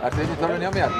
Ertu inn í tölvunni hjá mér?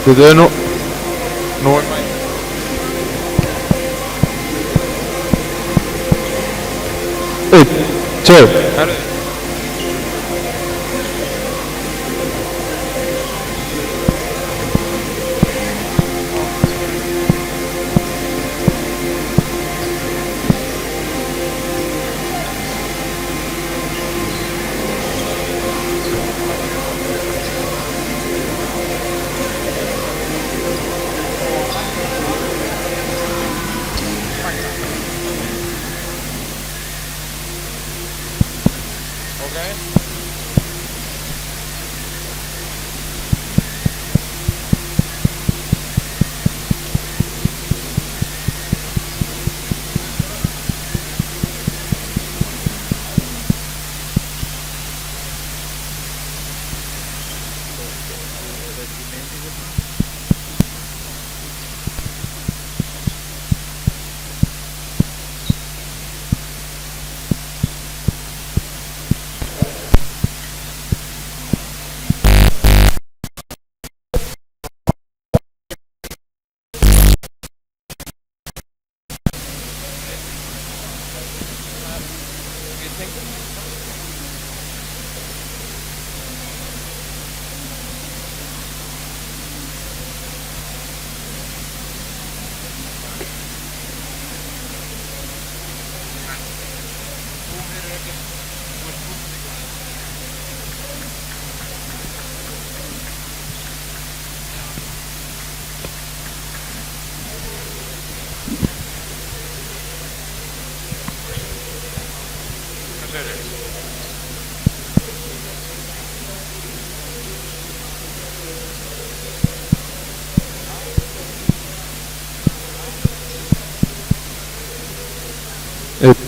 Vedete, no. No vuoi mai. C'è.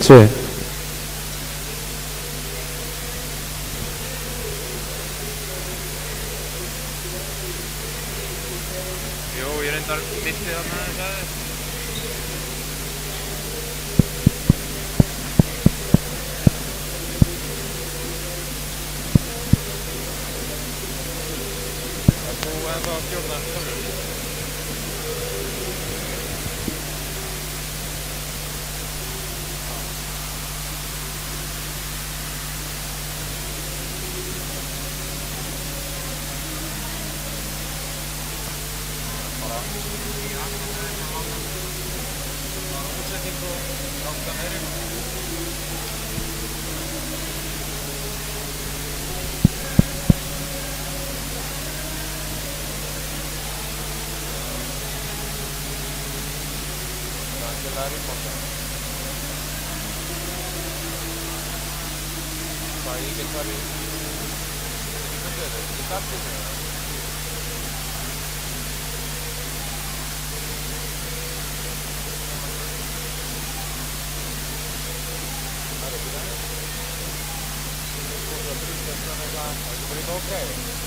C'è. Jo, je rentar bitte aan mij. Hoe var 14 cancellare il contatto. Fai che fare le carte. Ok.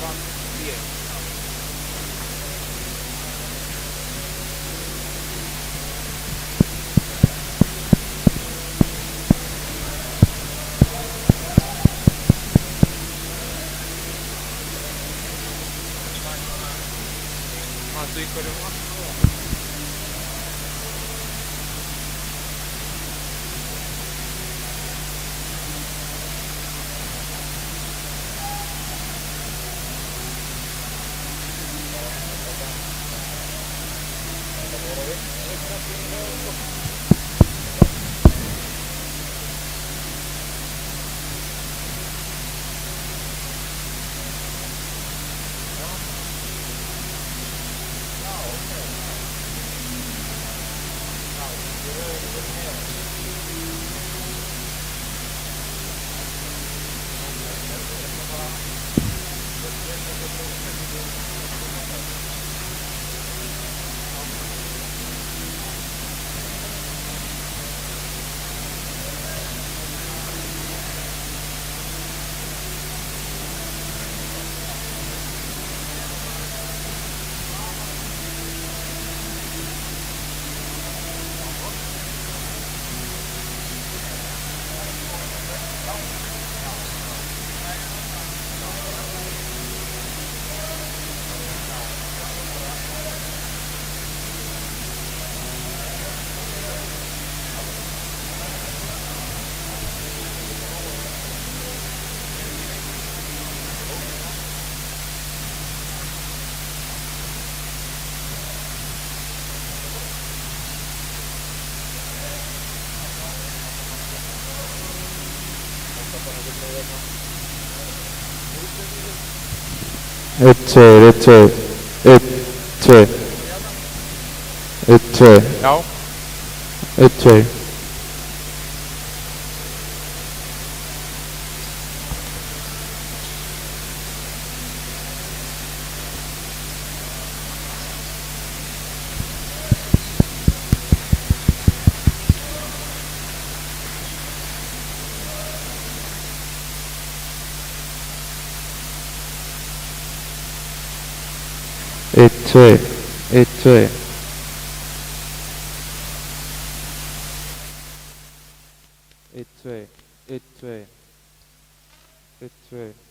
Ma estoy con el más. レッチェレッチェレッチェレッチェ Já. レッチェエッチェエッチェエッチェエッチェエッチェ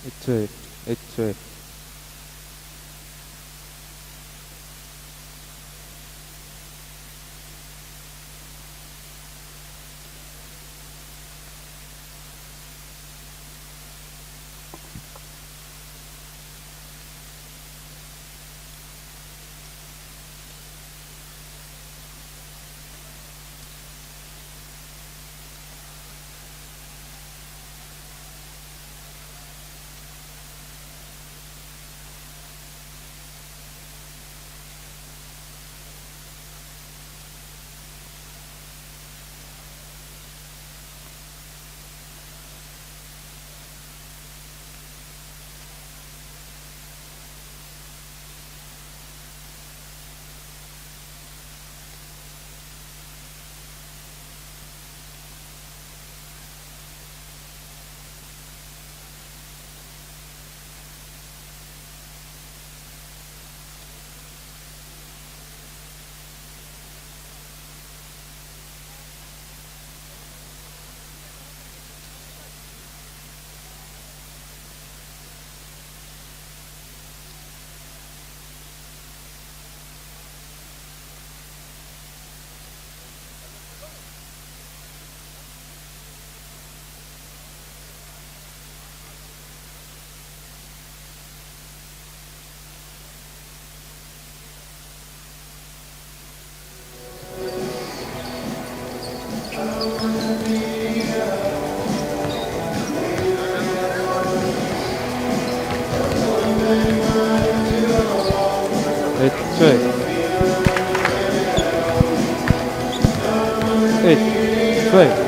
애초에, 애초에. 애초에, 애초에.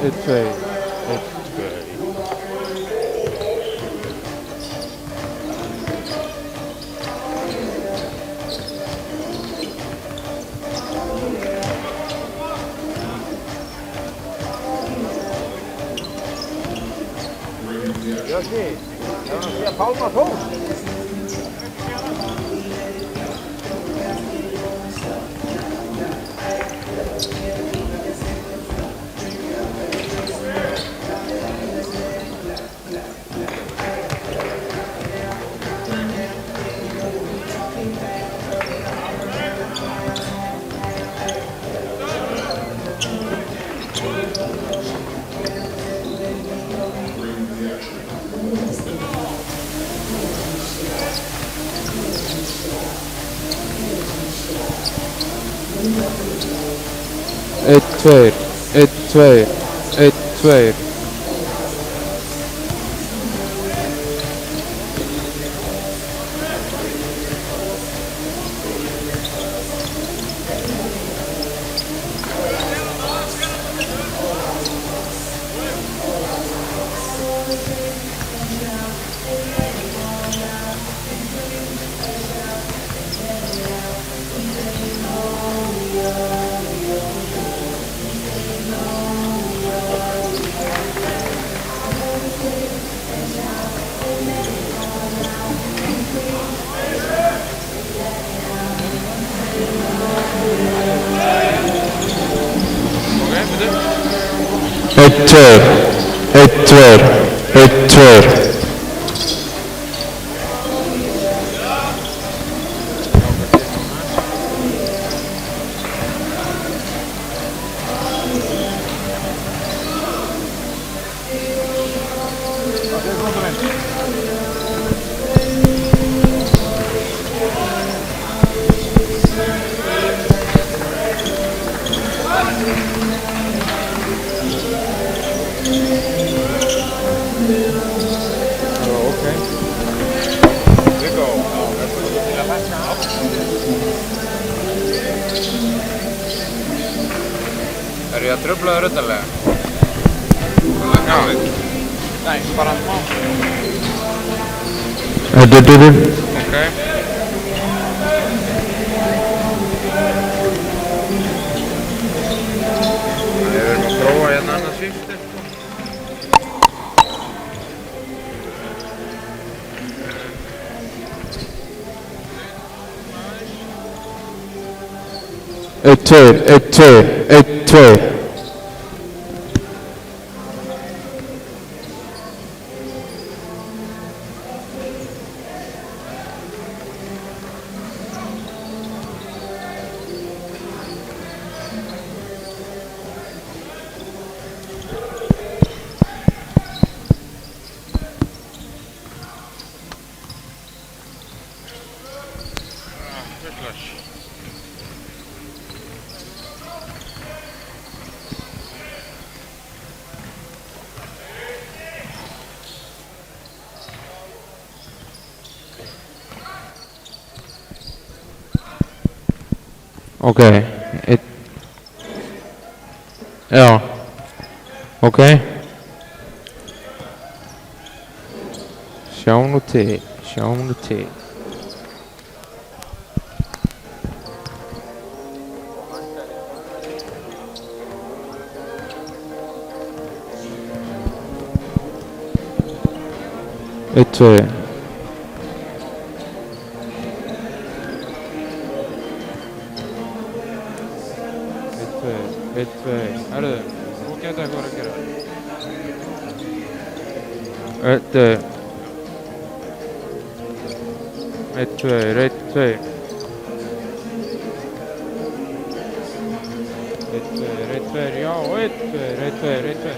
2, 1, 2. Bjössi, það var að sé að Pálma Þór. Ett, två, ett, två, ett, två. Ett, två, ett, två, ett, två. Er ég að trufla þau ruddalega? Já. Nei, bara smá. Ok. Við erum að prófa hérna annað svipti. Ett, två, ett, två, ett, två. Okej. Ja. Okej. Sjá nú til, sjá nú til. Ett, två. Ett, två. Hörru, åk inte vad du gör. Ett, ett, två, ett, två. Ett, två, ja, ett, två, ett, två.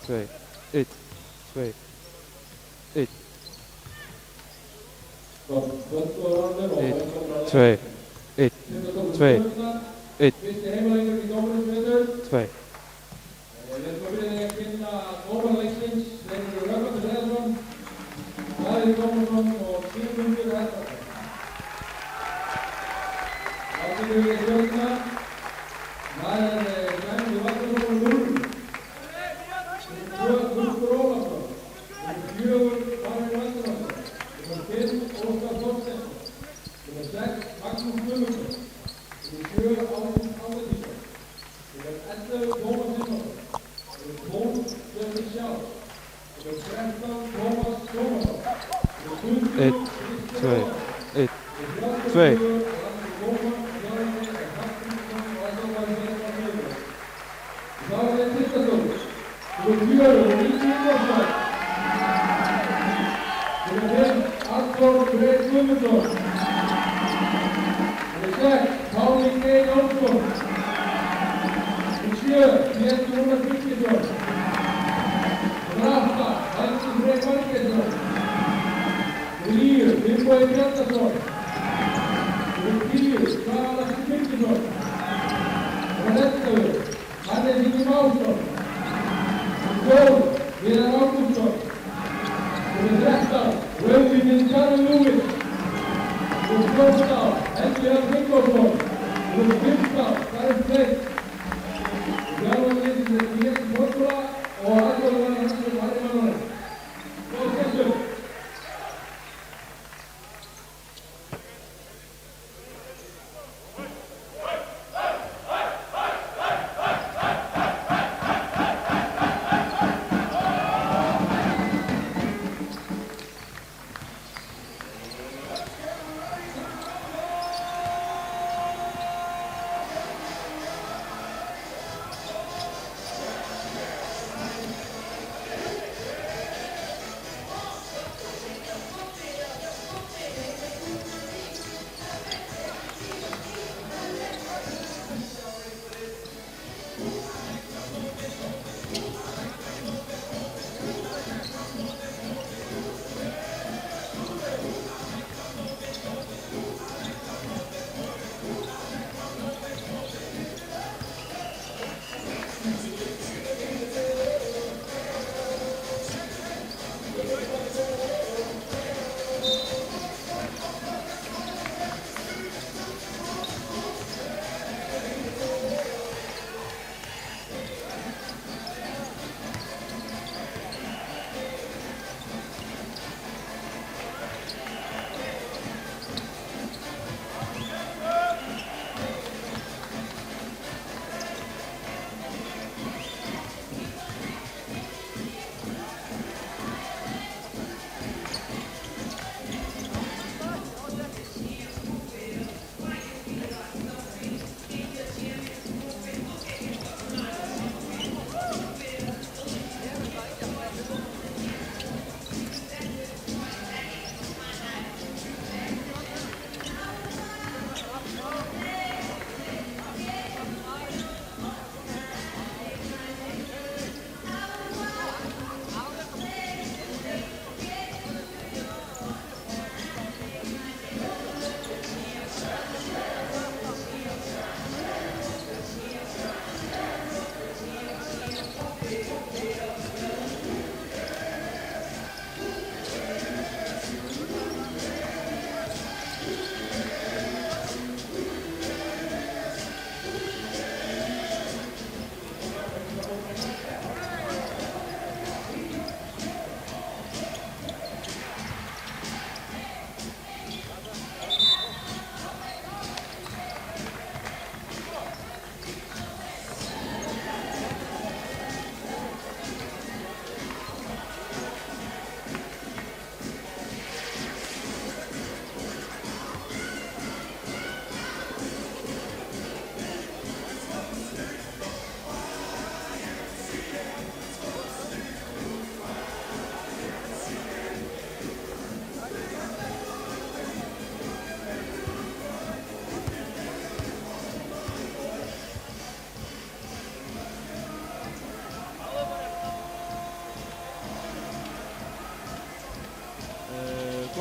2, 1, 2, 1, 2, 1, 2, 1, 2. Ett, två, ett, två.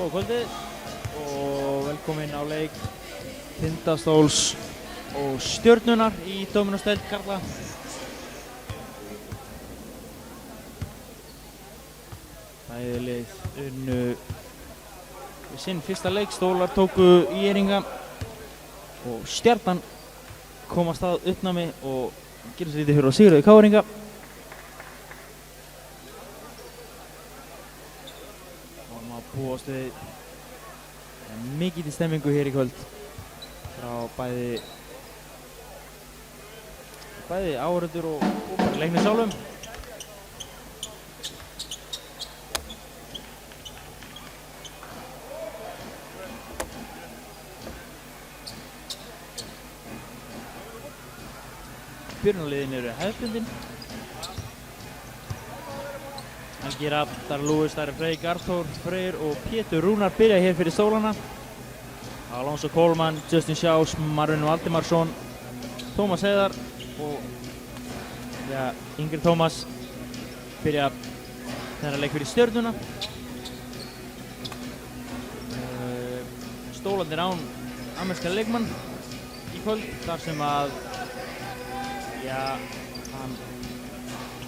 Góða kvöldið og velkomin á leik Tindastóls og Stjörnunnar í Dóminósdeild karla. Bæði lið unnu við sinn fyrsta leik. Stólar tóku ÍR-inga og Stjarnan kom að stað uppnámi og gerum sér lítið fyrir á sigraði KR-inga. Og maður búast við mikið í stemmingu hér í kvöld frá bæði áhorfendur og bara leiknum sjálfum. Byrjunarliðin eru hefðbundin. Helgi Rafn, Darri Lewis, Darri Freyr, Arthur Freyr og Pétur Rúnar byrja hér fyrir stólana. Alonso Coleman, Justin Schaus, Marvin Valdimarsson, Tómas Heiðar og Ingrid Tómas byrja þennan leik fyrir Stjörnuna. Stólarnir án ameríska leikmann í kvöld þar sem að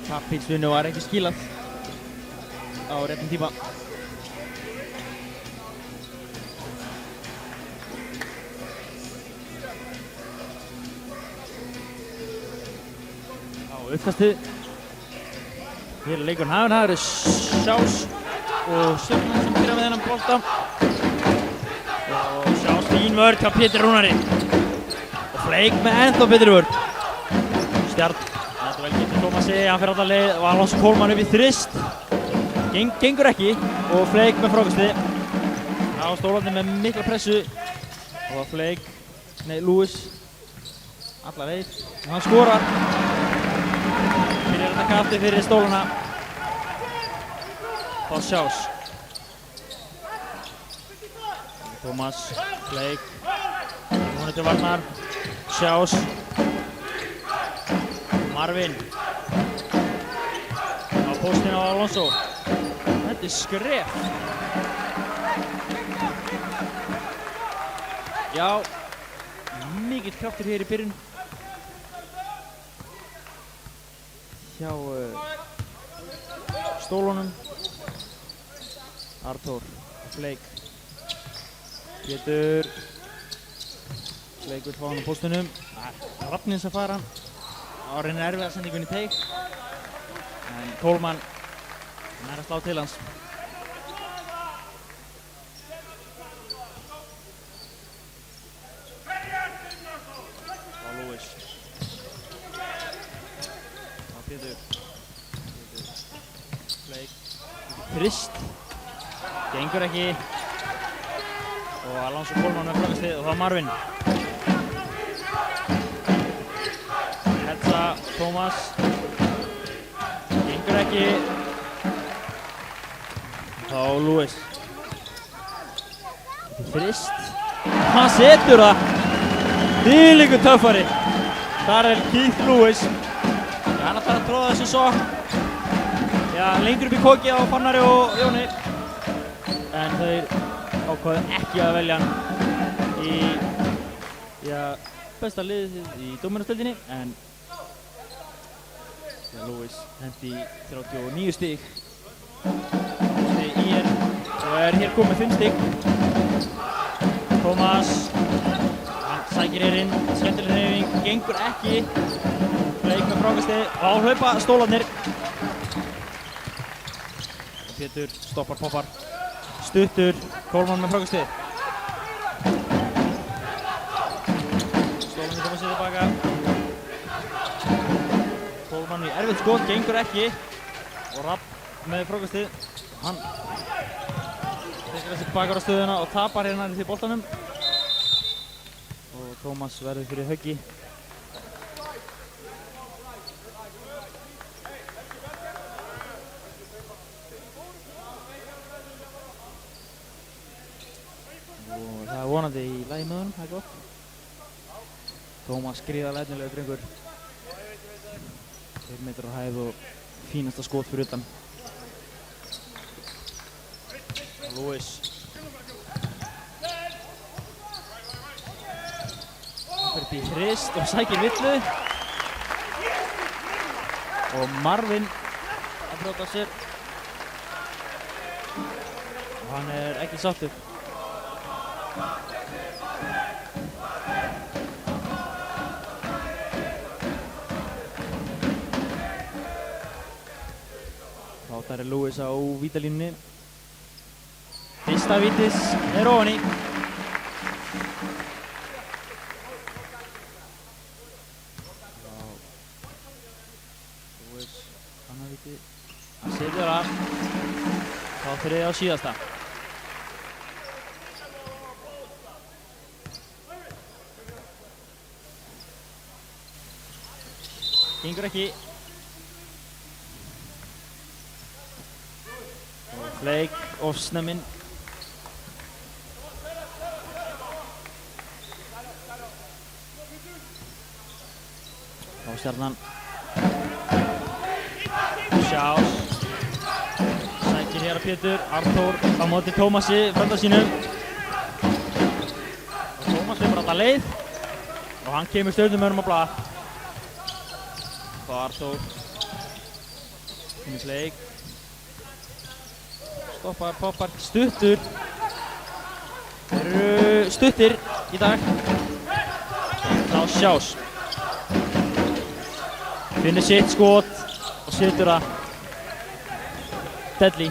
kapilsvinnu var ekki skilað á réttum tíma. Á uppkastið. Hér er leikurinn hafinn. Það eru Schaus og Stjörnan sem byrja með þennan bolta. Og Schaus fín vörn hjá Pétur Rúnari. Og Fleik með ennþá betri vörn. Stjarn, þetta vel getur Tómasi, hann fer alla leið og Alonso Coleman upp í þrist. Gengur ekki og Fleik með frákasti. Á Stólarnir með mikla pressu og Lewis alla leið og hann skorar. Byrjar þetta kafti fyrir Stólana. Þá Schaus. Tómas, Fleik, hún til varnar, Schaus. Marvin á póstinn á Alonso. Þetta er skref. Já, mikill kraftur hér í byrjun hjá Stólunum. Arthur, Fleik, Pétur. Fleik vill fá hann á póstinum. Rafnins að fara. Á reynir erfiða sendingunni í teig. En Coleman nær að slá til hans. Á Lewis. Á Pétur. Fleik. Þrist. Gengur ekki. Og Alonso Coleman með frákastið og þá Marvin. Tómas. Gengur ekki. Þá Lewis. Þrist. Hann setur það. Þvílíkur töffari. Þar er Keith Lewis. Hann að fara að tróða þessu sokk. Lengur upp í koki á Fannari og Jóni. En þeir ákváðu ekki að velja hann í besta liðið í Dóminósdeildinni. En Lewis hendi 39 stig í ÍR og er hér komið 5 stig. Tómas, hann sækir hér inn, skemmtileg hreyfing, gengur ekki. Fleik með frákasti og á hlaupa Stólarnir. Pétur stoppar, poppar, stuttur, Coleman með frákasti. Stólarnir koma sér tilbaka. Coleman í erfitt skot, gengur ekki og Rapp með frákastið. Hann tekur þessi bakar á stöðuna og tapar hérna til boltanum og Tómas verður fyrir höggi. Og það er vonandi í lagi með honum, það er gott. Tómas gríðarlega efnilegur drengur. 2 metrar á hæð og fínasta skot fyrir utan. Lewis upp í þrist og sækir villu. Og Marvin að brjóta sér. Og hann ekki sáttur. Þar Lewis á vítalínunni. Fyrsta vítis ofan í. Lewis, annar víti. Hann setur það. Þá þriðja á síðasta. Gengur ekki. Flake of snemmin. Þá Stjarnan. Sjás. Sækir hér að Pétur. Arthur á móti Tómasi, frænda sínum. Og Tómas hleypur alla leið. Og hann kemur stjörnumönnum á blað. Þá Arthur. Kemur Flake. Stoppar, poppar, stuttur. Þeir eru stuttir í dag. Þá Sjás. Finnur sitt skot og setur það. Deadly.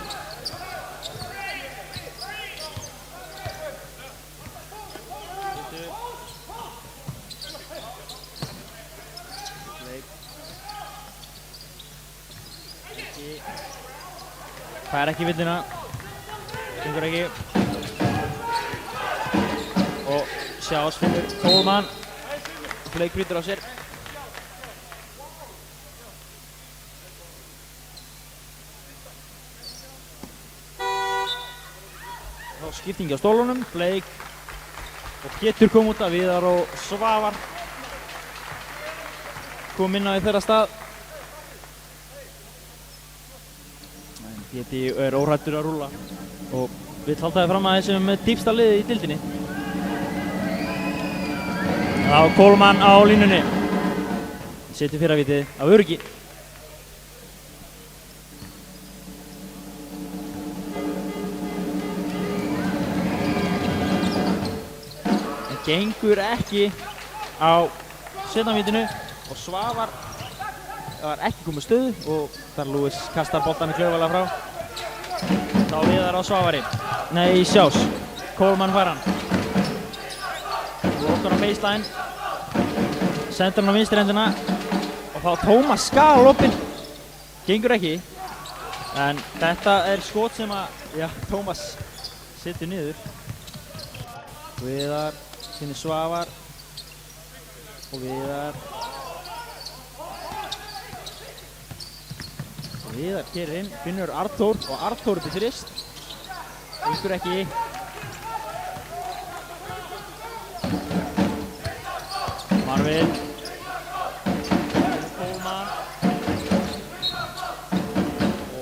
Fær ekki villuna. Gengur ekki. Og Sjás finnur Coleman. Flake brýtur á sér. Þá skipting á stólunum. Flake og Pétur kom út af. Viðar og Svavar kom inn á í þeirra stað. Péti óhrættur að rúlla og vill halda þið fram að þessum með dýpsta liði í deildinni. Þá Coleman á línunni. Setur fyrra vitið af öryggi. En gengur ekki á seinna vitinu og Svavar var ekki komið stöðu og þar Lewis kastar boltanum klaufalega frá. Þá Viðar á Svavari. Nei, Sjás. Coleman fær hann. Lokar á baseline. Sendur hann á vinstri hendina. Og þá Tómas skal opinn. Gengur ekki. En þetta skot sem að Tómas setur niður. Viðar, finnur Svavar. Og Viðar. Viðar kerir inn, finnur Arthur og Arthur upp í þrist. Gengur ekki. Marvin. Coleman.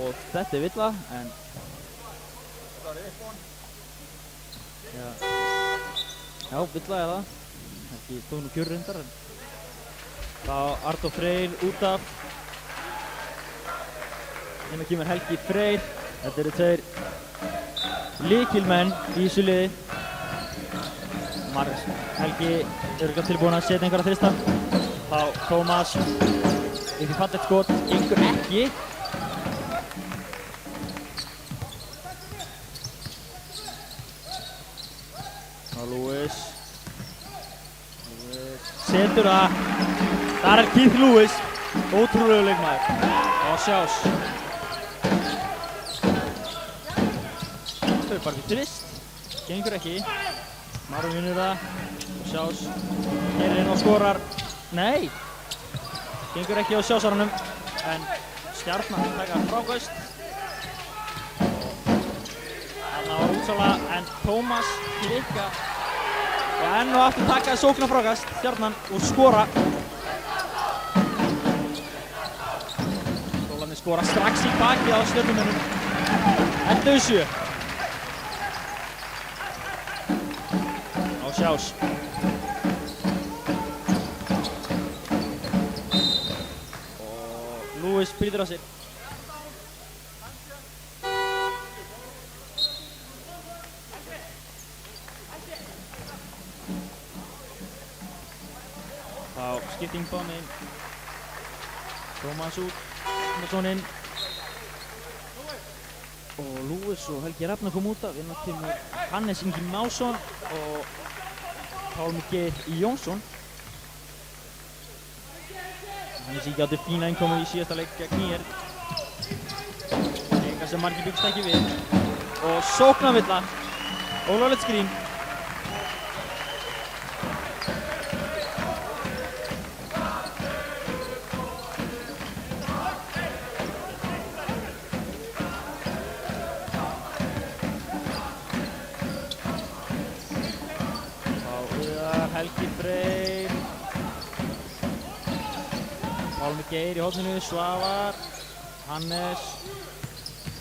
Og þetta villa, en já, villa það. Ekki tók nú kjör reyndar, en þá Arthur Freyr út af. Hérna kemur Helgi Freyr. Þetta eru tveir lykilmenn í þessu liði. Helgi örugglega tilbúinn að setja einhverja þrista. Þá Tómas upp í fallegt skot. Gengur ekki. Þá Lewis. Setur það. Þar Keith Lewis. Ótrúlegur leikmaður. Þá Sjás. Bara fyrir þrist. Gengur ekki. Marvin vinnur það. Og Sjás kerir inn og skorar. Nei. Gengur ekki á Sjásaranum. En Stjarnan taka frákvæst. Þarna var útsala en Tómas klikka. Og enn og aftur takaði sóknar frákvæst. Stjarnan og skora. Stólarnir skora strax í bakið á Stjörnumönnum. 11-7. Sjás. Lewis brýtur á sig. Þá skipting báðum. Tómas út, Tómasson inn. Og Lewis og Helgi Rafnar kom út af. Inn á kemur Hannes Ingi Másson og Pálmi Geir Jónsson. Hannes Ingi átti fína innkomu í síðasta leik gegn ÍR. Eitthvað sem margir byggst ekki við. Og sóknarvilla. Ólöglegt skrín. Helgi Freyr, Pálmi Geir í horninu, Svavar, Hannes,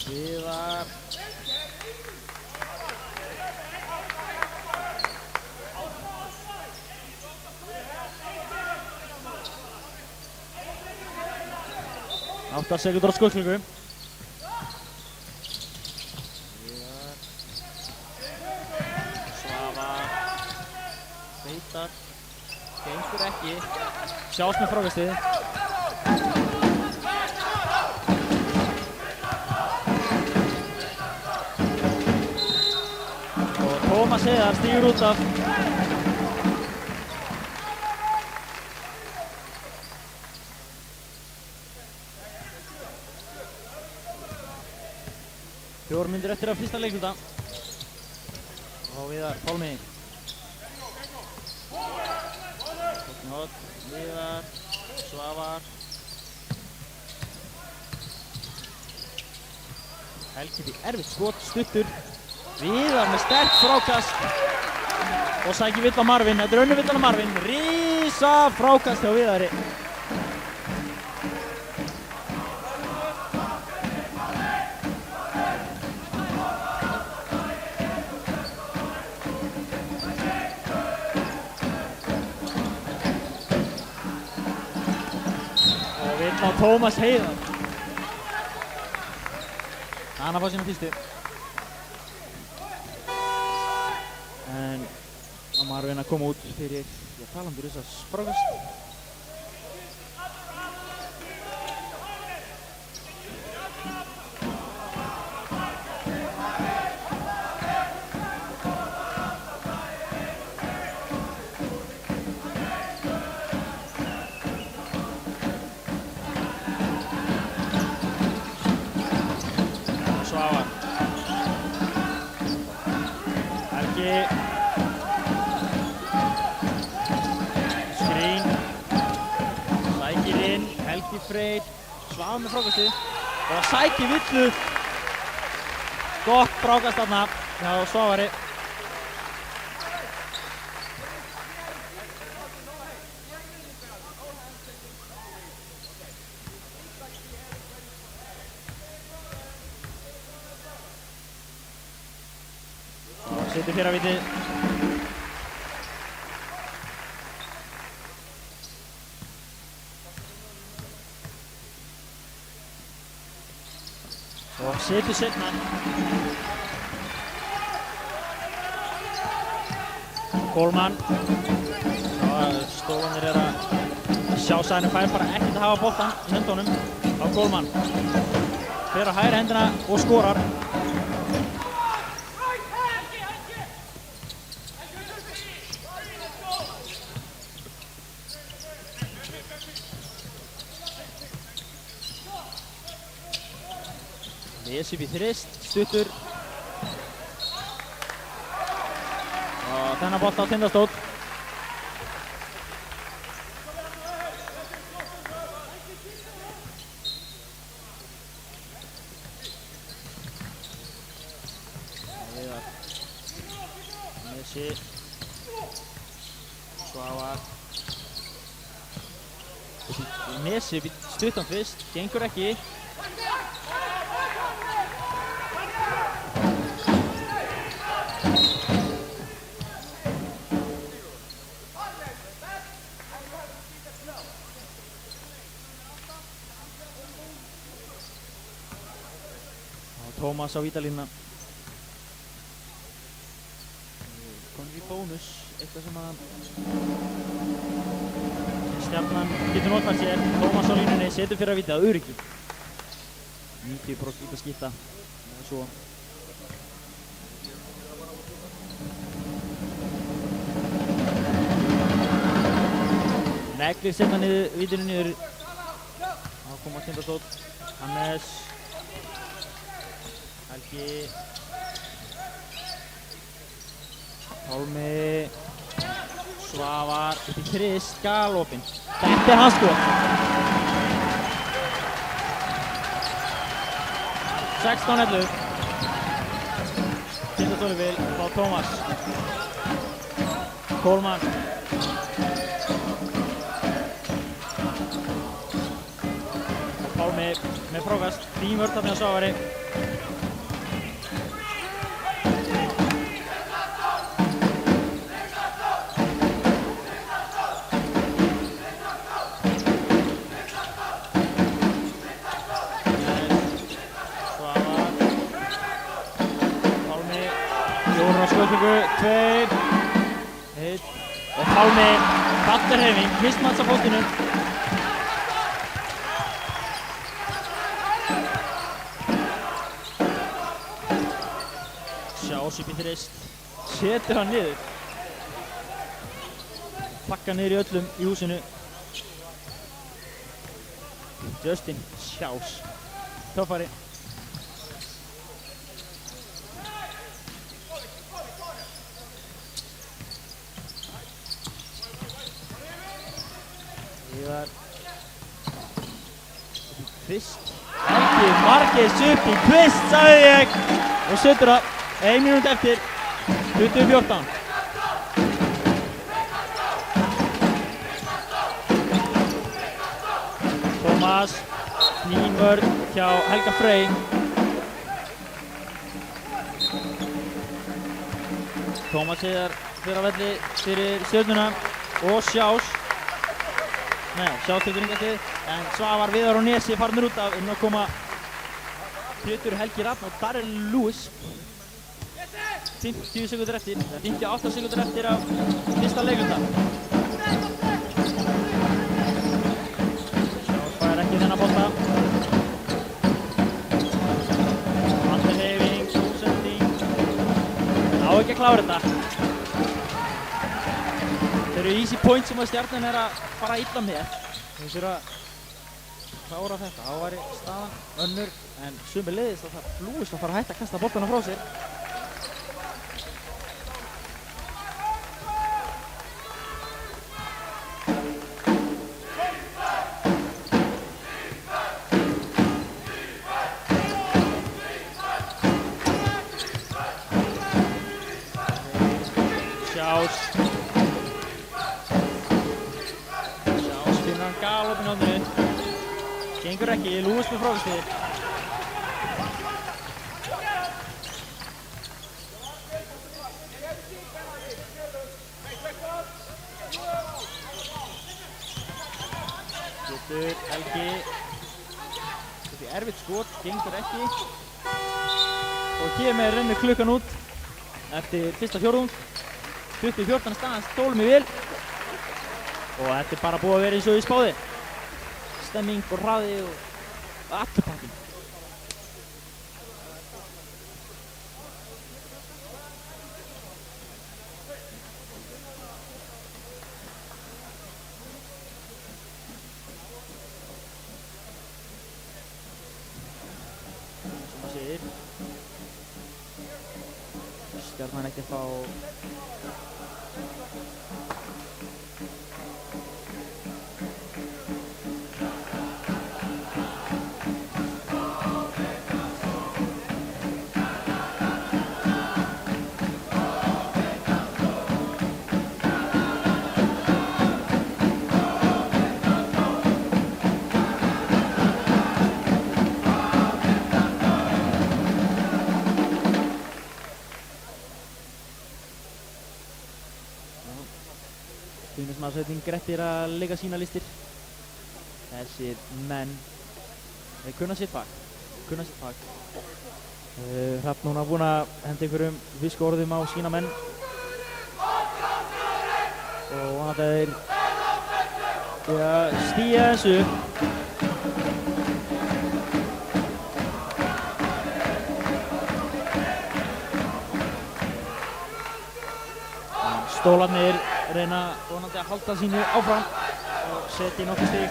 Viðar. Átta sekúndur á skotklukku. Viðar, Svavar. Beitar, gengur ekki, sjást með frákastið. Og Tómas Heiðar stígur út af. Fjórar mínútur eftir af fyrsta leikluta. Og Viðar, Pálmi. Nótt, Viðar, Svavar. Helgi því erfitt skot, stuttur. Viðar með sterkt frákast. Og sækir vill á Marvin, þetta er önnur villan á Marvin. Rísa frákast hjá Viðari. Á Tómas Heiðar. Hann að fá sína fyrstu. En að Marvin að koma út fyrir, ég tala um þess að frákast. Svavar. Helgi. Skrín. Sækir inn. Helgi Freyr. Svavar með frákastið. Og sækir villu. Gott frákast þarna hjá Svavari. Setur fyrir að viti. Og setur seinna. Kólmann. Stólanir er að sjá Sænum fær bara ekkert að hafa boltan í höndunum á Kólmann. Fer á hægri hendina og skorar. Lesi við þrist, stuttur. Og þennan bolta á Tindastóll. Viðar. Lesi. Svavar. Nesi við stuttan fyrst, gengur ekki. Tómas á vítalínuna. Komum í bónus, eitthvað sem að Stjarnan getur notfært sér. Tómas á línunni, setur fyrir að víti að öryggi. 90% ít að skipta. Svo. Neglir setna vítinu niður. Þá koma Tindastóll. Hannes. Helgi. Pálmi. Svavar upp í Krist, galopinn. Þetta er hans skot. 16-11. Tindastóll vil fá Tómas. Kólmann. Pálmi með frákast. Fín vörn þarna hjá Svavari. Skotningu, 2, 1 og Pálmi fattar hreyfing, mismats á fóttinum. Sjás upp í þrist, setur hann niður. Pakka niður í öllum í húsinu. Justin Sjás, töffari. Ívar Kvist Helgi Margeis upp í Kvist, sagði ég, og setur það 1 mínúti eftir 20:14. Tómas fín vörn hjá Helga Frey. Tómas heiðar fyrir á velli fyrir Stjörnuna og Sjás. Nei, Sjás tekur hingastið, en Svavar, Viðar og Nesi farnir út af, inn að koma Pétur Helgi Rafn og Darrell Lewis. 50 sekúndur eftir, það er 58 sekúndur eftir af fyrsta leikluta. Sjás fær ekki þennan bolta. Handhelheyfing, útsending. Ná ekki að klára þetta. Þeir eru easy point sem að Stjarnan er að fara illa með. Þeir þurfa að klára þetta. Þá væri staðan önnur, en sömuleiðis þá þarf Lewis að fara að hætta að kasta boltana frá sér. Sjás finna hann galopinn á þennu. Gengur ekki, Lewis með frákastið. Getur Helgi. Þetta er erfitt skot, gengur ekki. Og hér með rennur klukkan út eftir fyrsta fjórðung. 20:14 staðan stólum í vel. Og þetta er bara búið að vera eins og í spáði. Stemming og hraði og allur pakkinn. Sem maður segir. Stjarnan ekki að fá Stuðningsmannsveiting Grettir að leika sína listir. Þessir menn, þeir kunna sitt fag. Hrafn núna búinn að henda einhverjum visku orðum á sína menn og vonandi að þeir stíga þessu upp. Stólarnir reyna vonandi að halda sínu áfram og setja í nokkuð stig.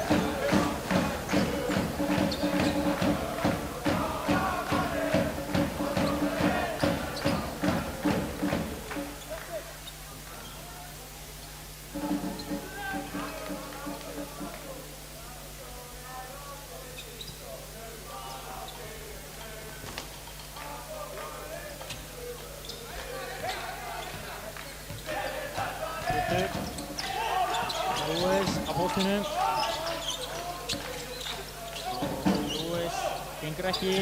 Lewis á póstinum. Lewis gengur ekki.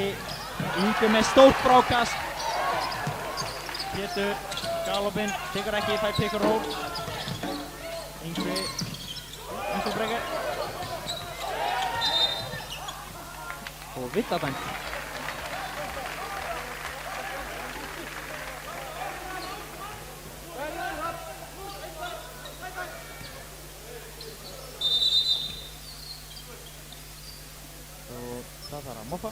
Ingi með stórt frákast. Pétur galopinn, tekur ekki, fær pick and roll. Ingi brekar. Og villadæmt. Það þarf að moppa.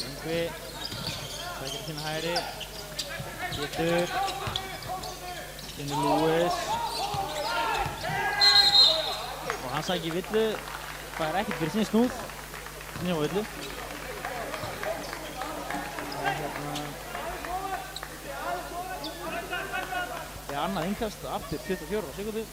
Yngvi sækir sína hægri. Pétur. Inn í Lewis. Hann sækir villu, fær ekkert fyrir sinni snúð, nema villu. Annað innkast aftur 24 sekúndur.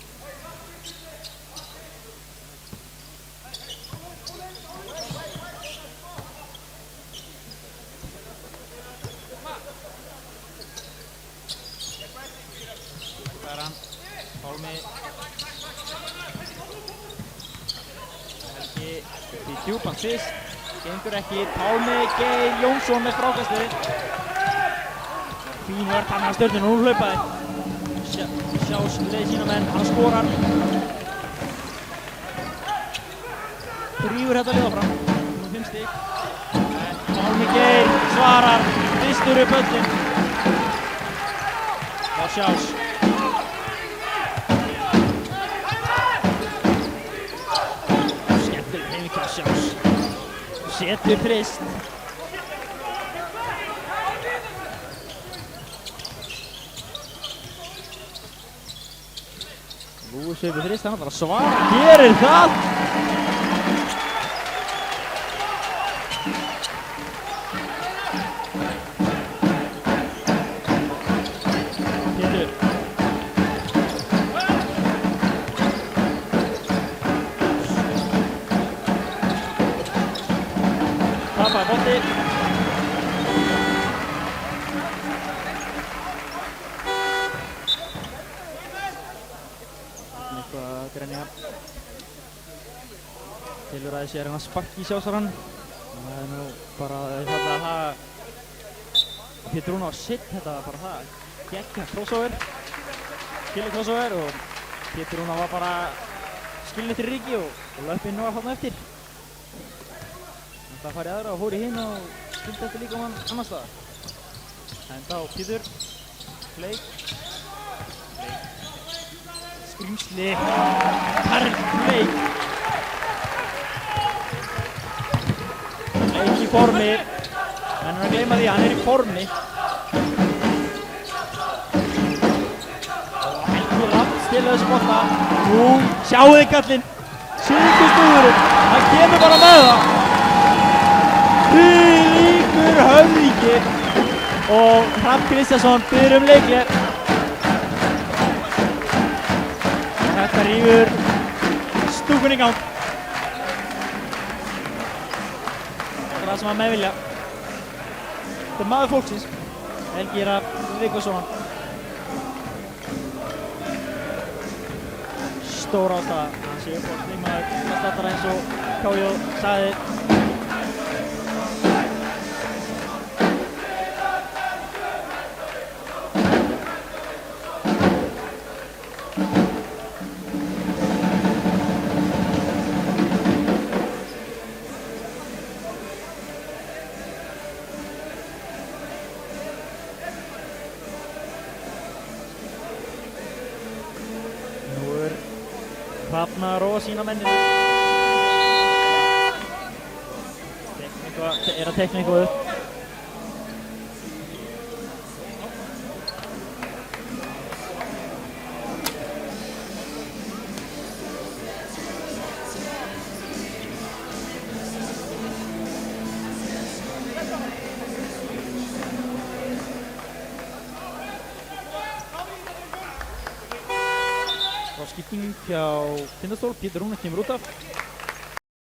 Það er hann, Pálmi. Helgi upp í djúpan fyrst, gengur ekki. Pálmi Geir Jónsson með frákastið. Fín vörn hann að Stjörnunni, nú hlaupaði. Sjás leið sína menn, hann skorar. Drífur þetta lið áfram, nú 5 stig. En Pálmi Geir svarar, fyrstur upp öllin. Á Sjás. Skemmtileg hreyfing á Sjás. Setur þrist. Lewis setur þrist, hann ætlar að svara. Gerir það! Pétur. Tapaði bolti. Eitthvað að grenja. Tilur að þessi er hann að sparki í Sjásarann. Það er nú bara það Pétur Rúnar á sitt, þetta var bara það. Geggja crossover. Skilja crossover og Pétur Rúnar var bara skilin eftir Ríki og löpinn var þarna eftir. Það farið aðra og fór í hinn og skildi eftir líka mann annars staðar. Henda á Pétur. Bleik. Skrýmsli. Karl Bleik. Bleik í formi. Menn er að gleyma því að hann er í formi. Og Helgi Rapp stilur þessu bolta. Nú, sjáu þið kallinn. Sigurstúðurinn. Hann kemur bara með það. Þvílíkur höfðingi. Og Hrafn Kristjánsson biður leikhlé. Þetta rífur stúkun í gang. Þetta er það sem hann með vilja. Þetta er maður fólksins. Helgi Hrafn Vigfússon. stór ástæða. Hann sé upp á stímaður slattara eins og K.J. sagði. Hrafna að róa sína mennina. Er að teikna eitthvað upp. Skipting hjá Tindastól, Pétur Rúnar kemur út af.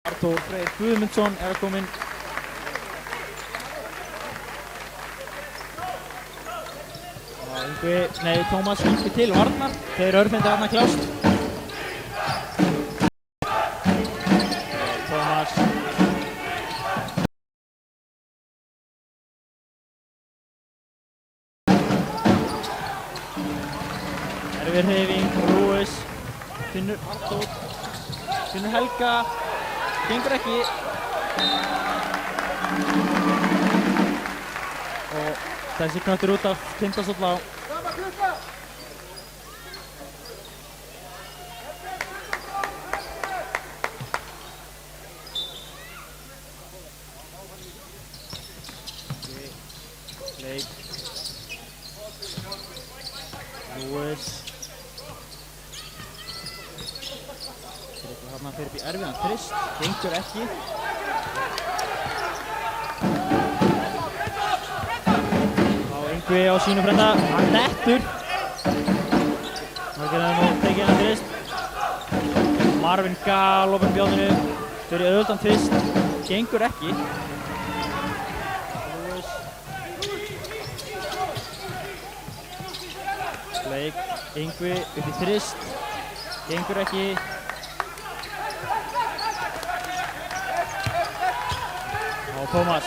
Arthur Freyr Guðmundsson er að koma inn. Tómas Ingi til varnar. Þeir örfindi þarna klást. Tómas. Erfið hreyfing, Rúis. Finnur Arthur, Finnur Helga, gengur ekki. Og þessi knöttur út af Tindastóll á. Leik. Rúis. Þarna fyrir upp í erfiðan þrist, gengur ekki. Á Yngvi á sínu frenda, hann nettur. Það gerði nú tekið hennar þrist. Marvin galopin bjóðinu fyrir auðvöldan þrist, gengur ekki. Leik, Yngvi upp í þrist, gengur ekki. Og Tómas,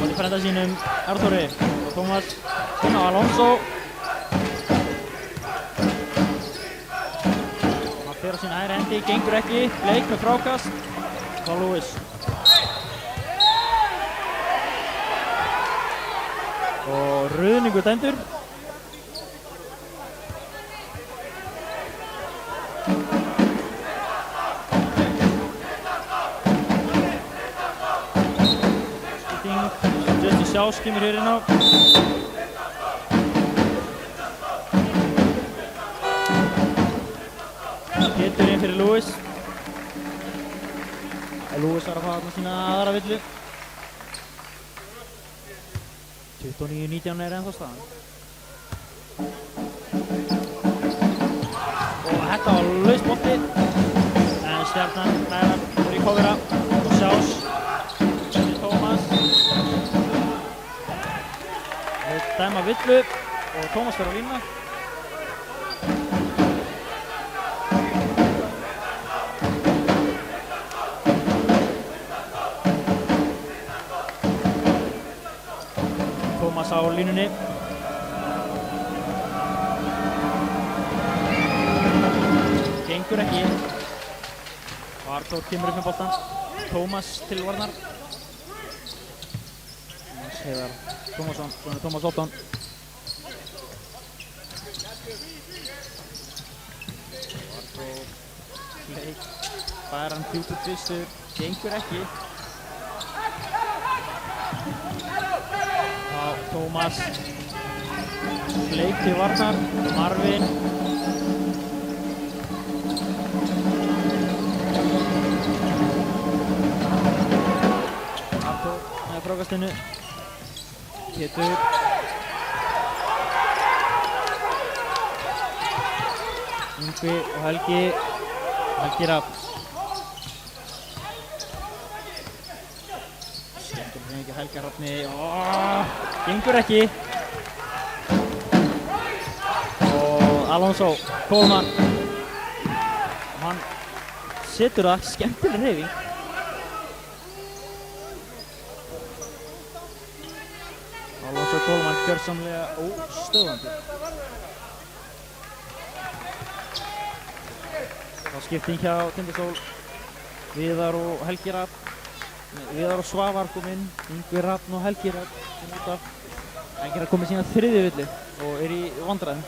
í frenda sínum Arthuri. Og Tómas, á Alonso. Hann fer á sína hægri hendi, gengur ekki. Leik með frákast. Þá Lewis. Og ruðningu dæmdur. Sjás kemur hér inn á. Pétur inn fyrir Lewis. Lewis var að fá þarna sína aðra villu. 29-19 er ennþá staðan. Og þetta var laus bolti. En Stjarnan næðar fyrir kofira. Og Sjás. Tómas. Dæma villu og Tómas fer á línuna. Tómas á línunni. Gengur ekki. Og Arthur kemur upp með boltan. Tómas til varnar. Heiðar Tómasson, svona Tómas Ótton. Leik, fær hann djúpur tvistur, gengur ekki. Tómas, leik til varnar, Marvin. Arthur með frákastinu. Pétur. Yngvi og Helgi. Helgi Rafn. Skemmtum ekki Helga Rafni. Gengur ekki. Og Alonso, Coleman. og hann setur það, skemmtileg hreyfing. Alonso Coleman gjörsamlega óstöðvandi. Þá skipting hjá Tindastól. Viðar og Helgi Rafn. Viðar og Svavar kom inn. Ingvi Rafn og Helgi Rafn sem út af. Helgi Rafn komið sína þriðju villu og er í vandræðum.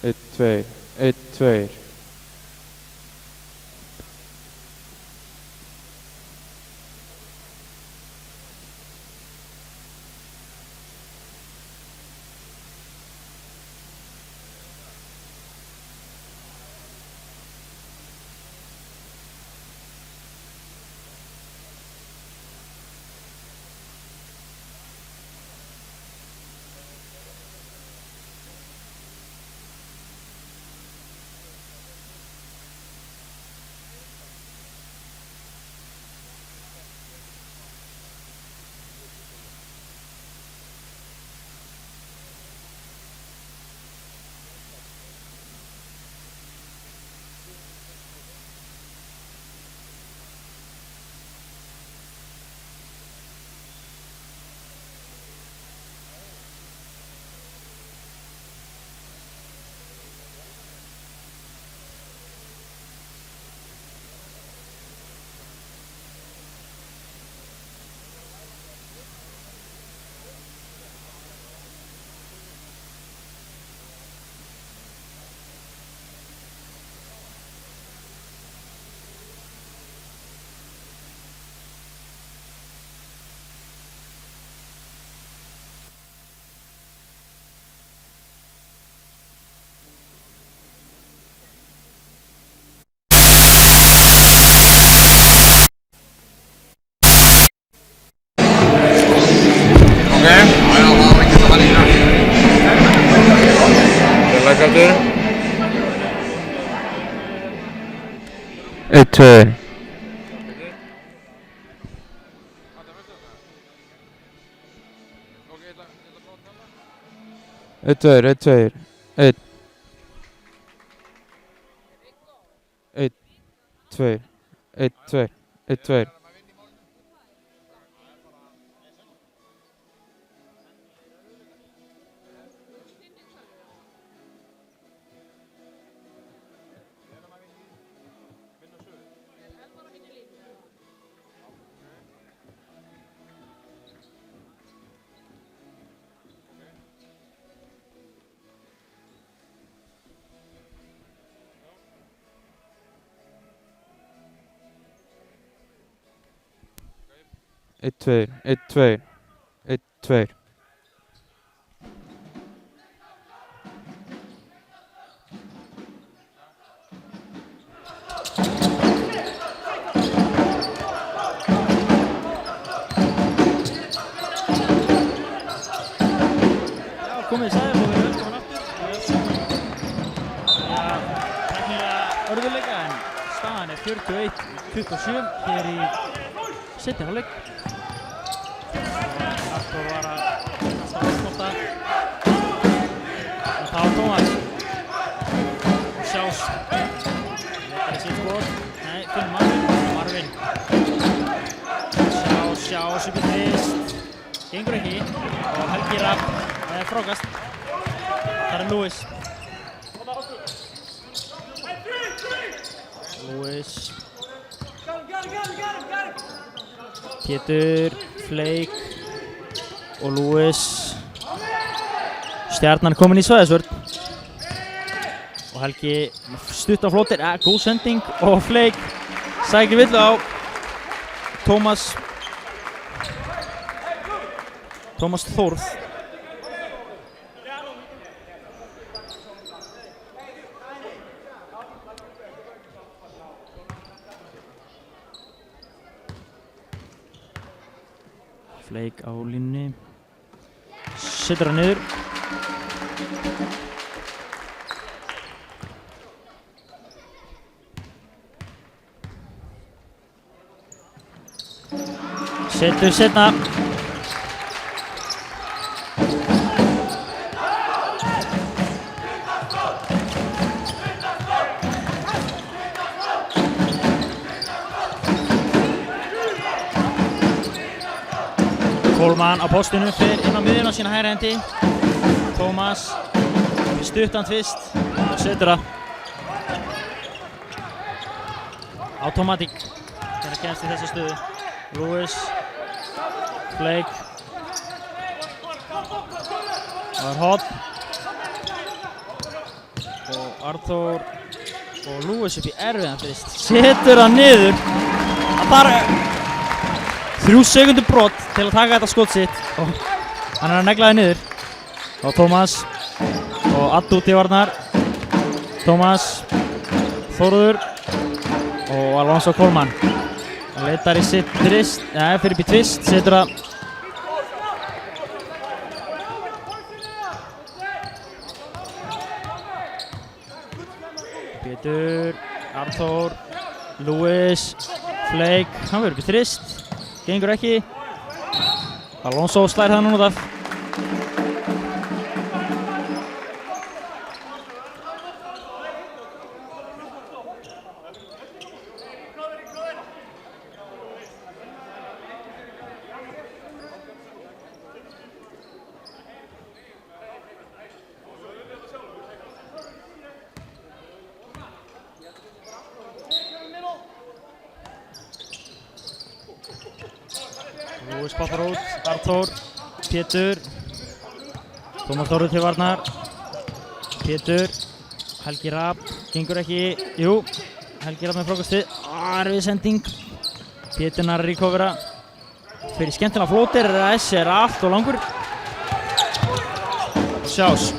1, 2, 1, 2. Félagskaptur. 1, 2. 1, 2, 1, 2. 1. 1, 2. 1, 2. 1, 2. Ett, två, ett, två, ett, två. Komið sæl og verið velkomin aftur. Tæknilega örðuleika en staðan er 41-27 hér í seinni hálfleik. Artur var að kasta fólkbolta. En það var Tómas. Sjás. Leikari sitt skot. Nei, finnum Marvin. Sjás upp í þrist. Gengur ekki. Og Helgi Rapp með frákast. Það er Lewis. Lewis. Pétur, Fleik og Lewis. Stjarnan komin í svæðisvörn. Og Helgi stutt á flóttir. Góð sending og Fleik sækir villu á Tómas Þórð. Fleik á línunni. Setur hann niður. Setur setna. Kólmann á postinu fer inn á miðjuna sína hægri hendi. Tómas stuttan tvist og setur það. Automatic þegar hann kemst í þessa stöðu. Lewis, Fleik. Það er hot. Arthur og Lewis upp í erfiðan þrist. Setur hann niður. Það þarf 3 sekúndur brot til að taka þetta skot sitt og hann að negla það niður. Og Tómas og Addu til varnar. Tómas, Þórður og Alonso Coleman. Hann leitar í sitt þrist, fyrir upp í tvist, setur það. Pétur, Arthur, Lewis, Flake, hann verður upp í þrist, gengur ekki. Alonso slær það núna út af. Lewis poppar út, Arthur, Pétur, Tómas Þórður til varnar, Pétur, Helgi Rapp, gengur ekki, jú, Helgi Rapp með frákastið, erfið sending, Pétur nær að recovera, fyrir skemmtilega flótir, þessi er allt og langur, sjás,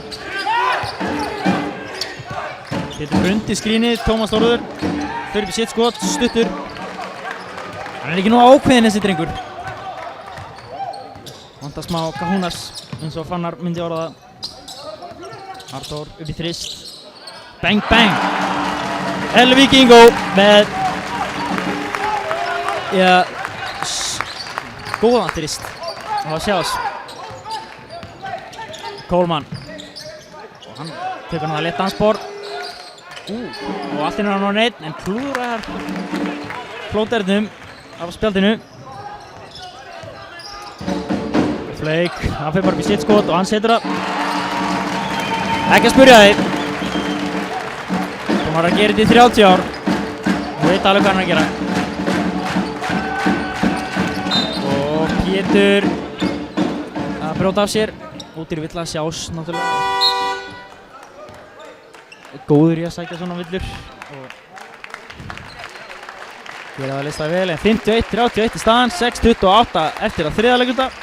Pétur hrundi skrínið, Tómas Þórður, fyrir upp í sitt skot, stuttur, hann er ekki nú ákveðinn þessi drengur. Vantar smá kahunas eins og Fannar myndi orða það. Arthur upp í þrist. Bang bang! El Vikingo með góðan þrist. Og það sjást. Coleman. Og hann tekur hann að leta hans bor. Og allt inn á hann einn en klúðrar flóternum af spjaldinu. Flake, hann fyrir bara upp í sitt skot og hann setur það. Ekki að spyrja þig. Hann var að gera þetta í 30 ár. Hann veit alveg hvað hann er að gera. Og Pétur að brjóta af sér. Útir vill að sjás náttúrulega. Góður í að sækja svona villur. Og gera það listaði vel en 51-31 í staðan. 6-28 eftir að þriðja leikluta.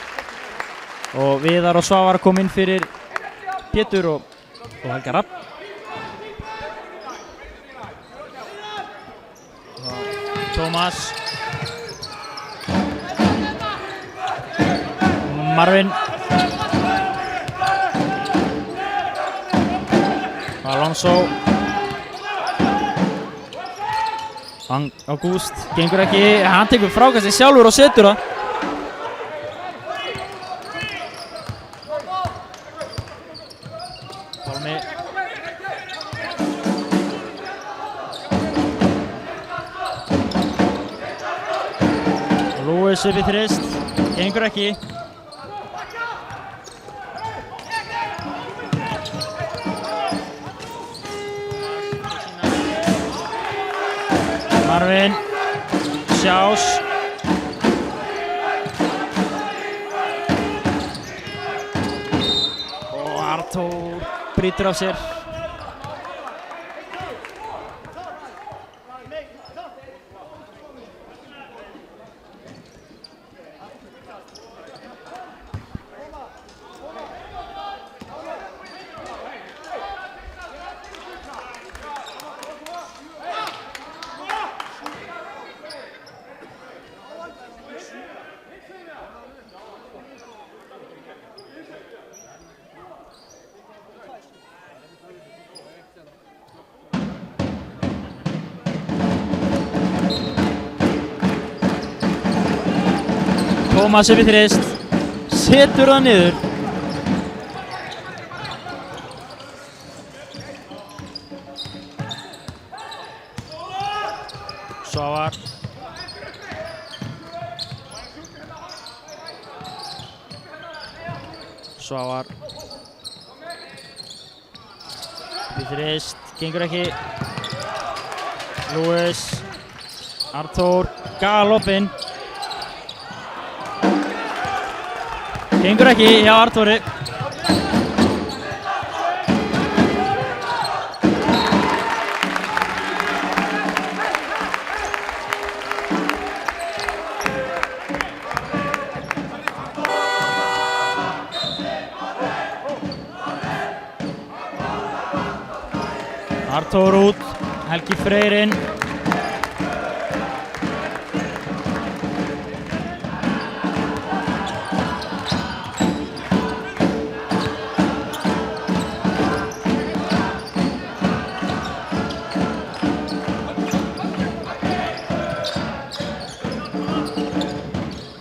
Og Viðar og Svavar kom inn fyrir Pétur og Helga Rapp. Tómas. Marvin. Alonso. Ágúst, gengur ekki, hann tekur frákastið sjálfur og setur það. Lewis upp í þrist, gengur ekki. Marvin, sjás. Og Arthur brýtur af sér. Tómas upp í þrist, setur það niður. Svavar. Svavar. Upp í þrist, gengur ekki. Lewis. Arthur, galopinn. Gengur ekki hjá Arthuri. Artur út, Helgi Freyr inn.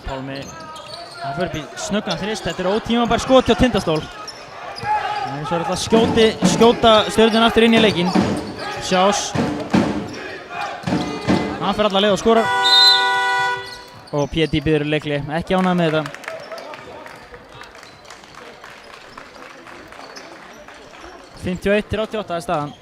Pálmi, hann fyrir upp í snöggan þrist. Þetta ótímabær skot hjá Tindastól. Svo er þetta skjóta Stjörnuna aftur inn í leikinn. Sjás. Hann fer alla leið og skorar. Og P.D. býður leikli. Ekki ánægð með þetta. (51 til 88 er staðan.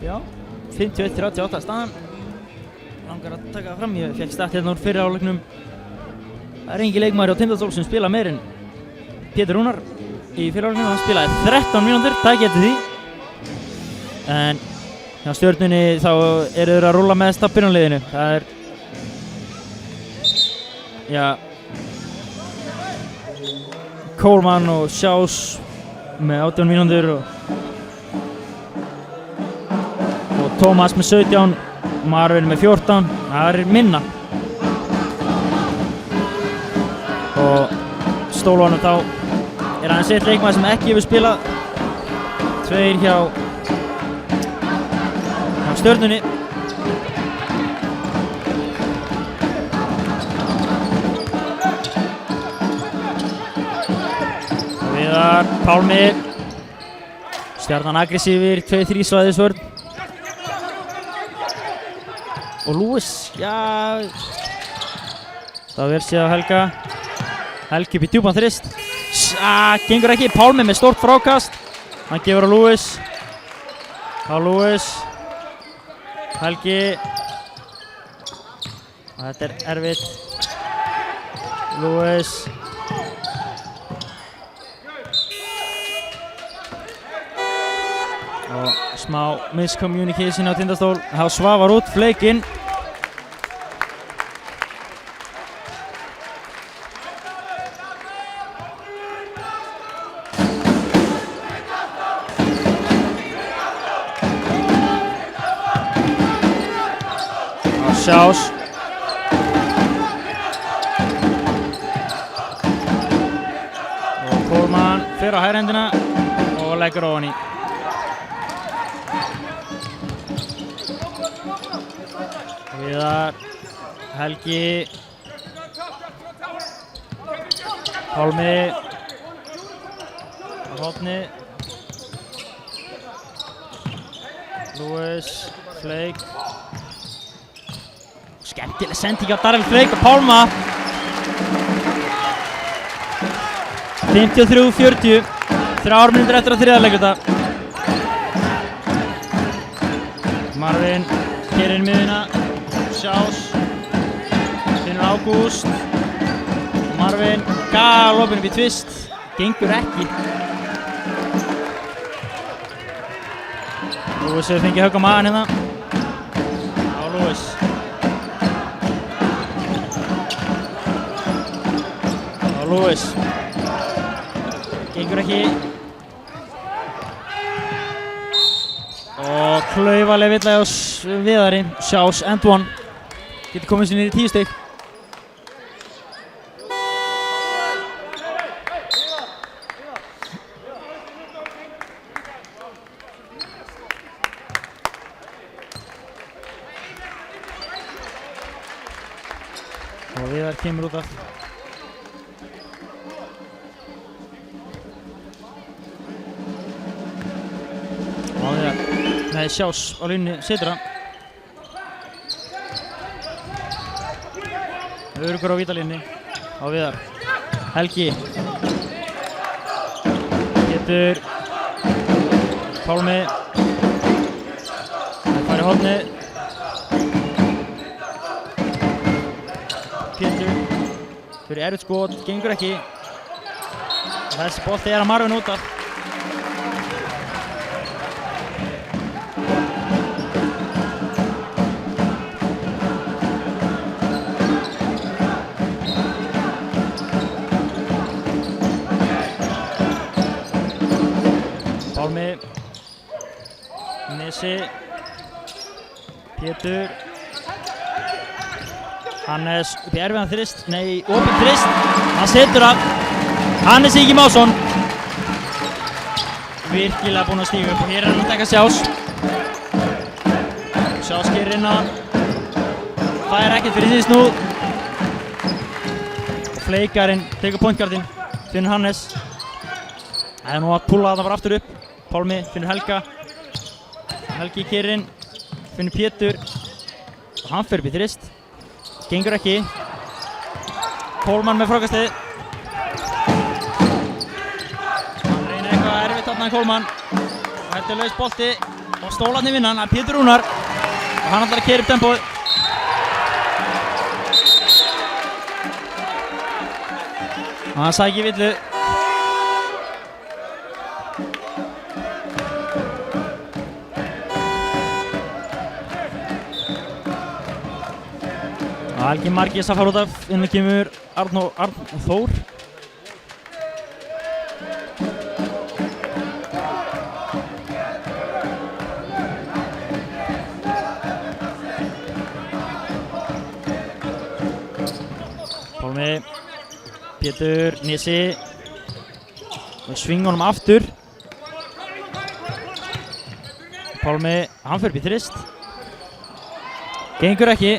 Já, 51-38 staðan. Langar að taka það fram, ég fekk start hérna úr fyrri hálfleiknum. Það er engin leikmaður á Tindastól sem spila meir en Pétur Rúnar í fyrri hálfleiknum. Hann spilaði 13 mínútur, það getur því. En hjá Stjörnunni þá eru þeir að rúlla með byrjunarliðinu. Það er Coleman og Sjás með 18 mínútur og Tómas með 17, Marvin með 14, það er minna. Og stólunum þá er aðeins eitt leikmaður sem ekki hefur spilað. Tveir hjá Stjörnunni. Viðar, Pálmi, Stjarnan aggressífir, 2-3 svæðisvörn. Og Lewis, já, það verður séð á Helga. Helgi upp í djúpan þrist. Gengur ekki, Pálmi með stórt frákast. Hann gefur á Lewis. Á Lewis. Helgi. Og þetta er erfitt. Lewis. Og smá miscommunication á Tindastól. Þá Svavar út, Fleikinn. Sjás. Og Coleman fer á hægri hendina og leggur ofan í. Viðar, Helgi, Pálmi, á horni, Lewis, Fleik. Skemmtileg sending á Darrell Fleik og Pálma. 53-40, 3 mínútur eftir að þriðarleikluta. Marvin gerir inn miðjuna. Sjás, finnur Ágúst. Marvin, galopin upp í tvist. Gengur ekki. Lewis hefur fengið högg á magann hérna. Á Lewis. Lewis. Gengur ekki. Og klaufaleg villa hjá Viðari. Sjás, and one. Getur komið sér niður í 10 stig. Og Viðar kemur út af. Nei, Sjás á línunni setur hann. Öruggur á vítalínni á Viðar. Helgi getur Pálmi. Það fær í hornið. Pétur. Fyrir erfitt skot, gengur ekki. Þessi bolti að Marvin út af. Pálmi. Nesi. Pétur. Hannes upp í erfiðan þrist, nei, opinn þrist. Hann setur af. Hannes Ingi Másson. Virkilega búinn að stíga upp og hér er hann að taka Sjás. Sjás gerir inn á hann. Það er ekkert fyrir því snúð. Og Fleikarinn tekur pointgardinn, finnur Hannes. Það er nú að púla það bara aftur upp. Pálmi finnur Helga. Helgi gerir inn, finnur Pétur. Og hann fer upp í þrist. Gengur ekki. Pólmann með frákastið. Hann reynir eitthvað erfitt þarna Kólmann. Og þetta er laus bolti. Og stólarnir vinna hann, Pétur Rúnar. Og hann ætlar að keyra upp tempóið. Og hann sækir villu. Helgi Margis að fara út af, innan kemur Arnór Þór. Pálmi, Pétur, Nesi. Og svinga honum aftur. Pálmi, hann fer upp í þrist. Gengur ekki.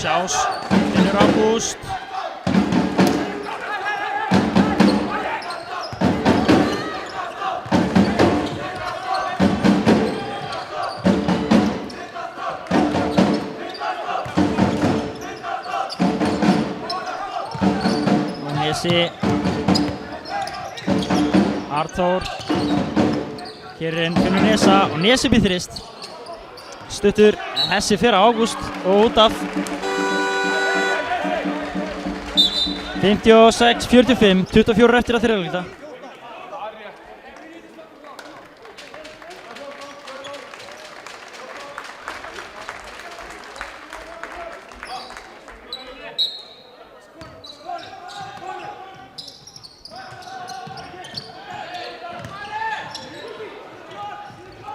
Sjás, finnur Ágúst. Og Nesi. Arþór. Kyrrin finnur Nesa og Nesi upp í þrist. Stuttur Hessi fyrir Ágúst og út af. 56-45, 24 eftir að þriðja hálfleik.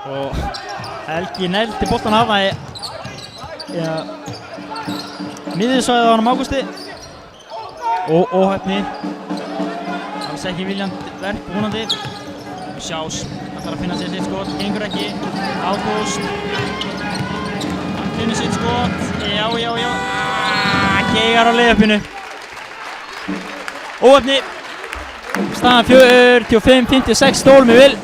Og Helgi neldi boltan af það í miðjusvæðið á honum Ágústi. Og óhefni. Alls ekki viljandi verk vonandi. Sjás ætlar að finna sér sitt skot, gengur ekki. Ágúst. Hann finnur sitt skot. Já. Geigar á leiðuppinu. Óhefni. Staðan 45-56, Stólmi vil.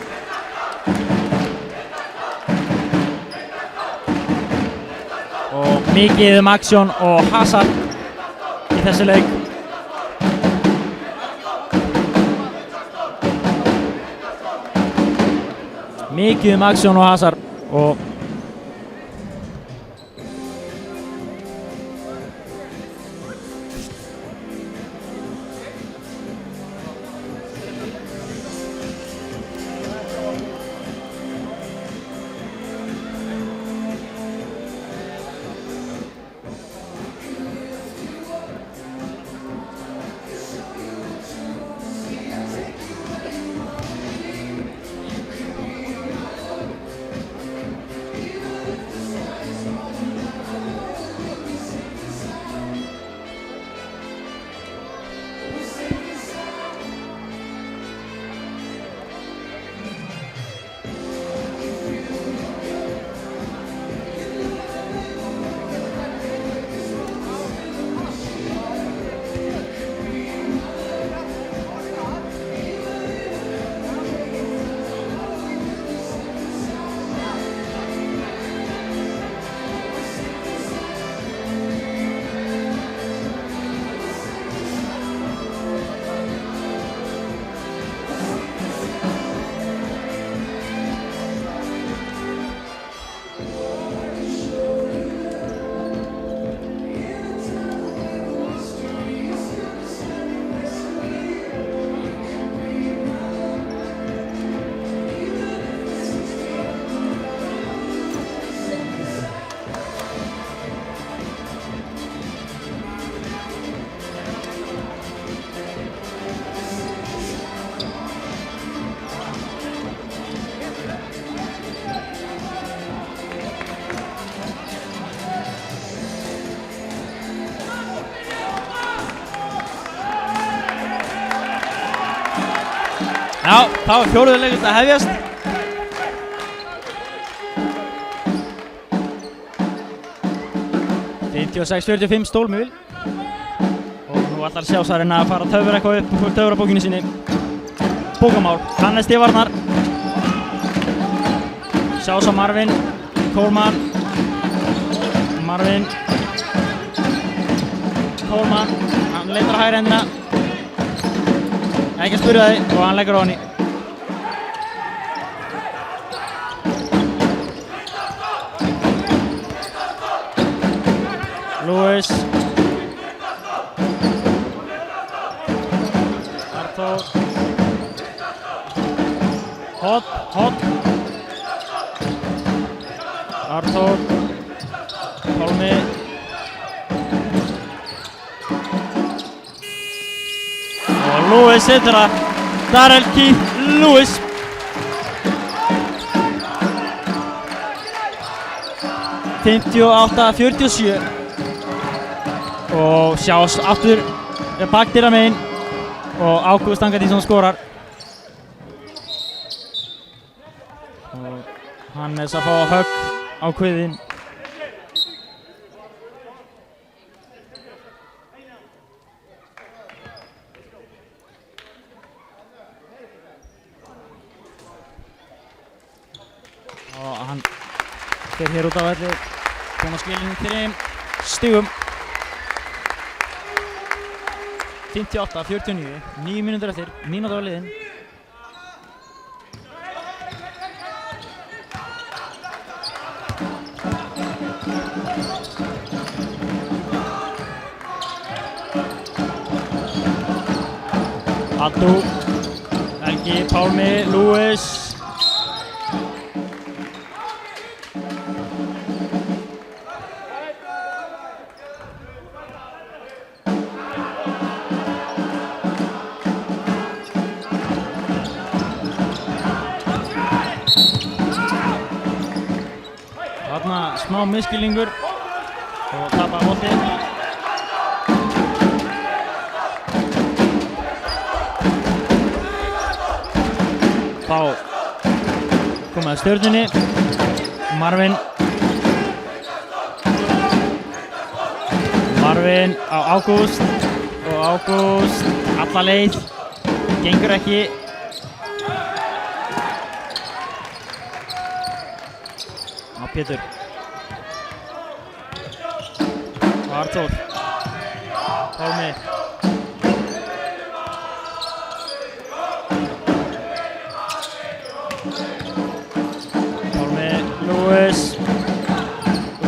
Og mikið aksjón og Hazard í þessu leik. Mikið aksjón og Hazard og Já, þá er fjórði leikur að hefjast. (56-45) Stólmjöl. Og nú ætlar Sjásarinn að fara að töfra eitthvað upp úr töfrabókinni sinni. Bókamál, Hannes Dívarnar. Sjás á Marvin, Coleman. Marvin. Coleman, hann leitar á hægri hendina. Ekki að spyrja þig og hann leggur á henni. Lewis. Arthur. Hot. Arthur. Pálmi. Og Lewis setur það. Darrell Keith Lewis. (58-47) og Sjás aftur bakdýra megin og Ágúst Angadísson skorar. Og Hannes að fá högg á kviðinn. Og hann fer hér út af velli, búinn að skilja inn 3 stigum. 58-49, 9 mínútur eftir, mínúta á liðin. Addu, Helgi, Pálmi, Lewis. Þarna smá misskilningur og tapar bolti. Þá komaði Stjörnunni, Marvin á Ágúst og Ágúst alla leið, gengur ekki. Á Pétur og Arthur, Pálmi.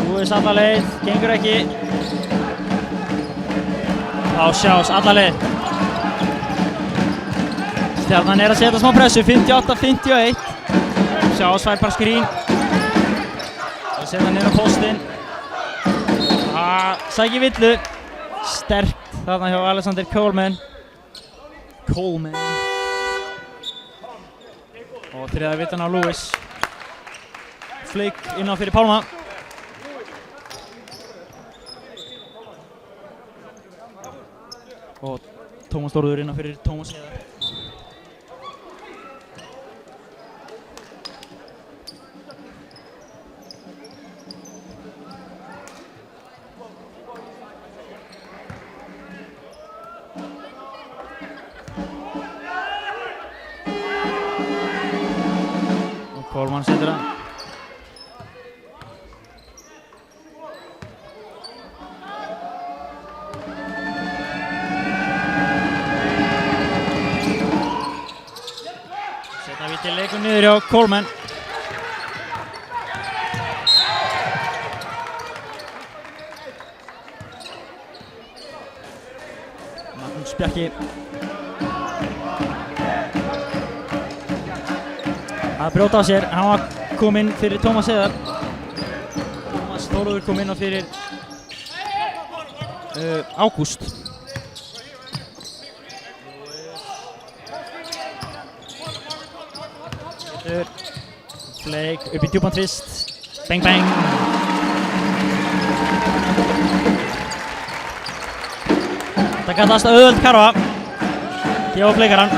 Lewis alla leið, gengur ekki. Á Sjás alla leið. Stjarnan að setja smá pressu, 58-51. Sjás fær bara skrín og setja niður á postinn. Sækir villu, sterkt þarna hjá Alexander Coleman. Og þriðja villan á Lewis. Fleik inn á fyrir Pálma. Og Tómas Þórður inn á fyrir Tómas Heiðar. Og Coleman setur það. Leikur niður hjá Coleman. Magnús Bjarki að brjóta á sér. Hann var kominn fyrir Tómas Heiðar. Tómas Þórður kom inn á fyrir Ágúst. Fleik upp í djúpan tvist. Bang bang. Það kallast auðvöld karfa. gefa bleikaran,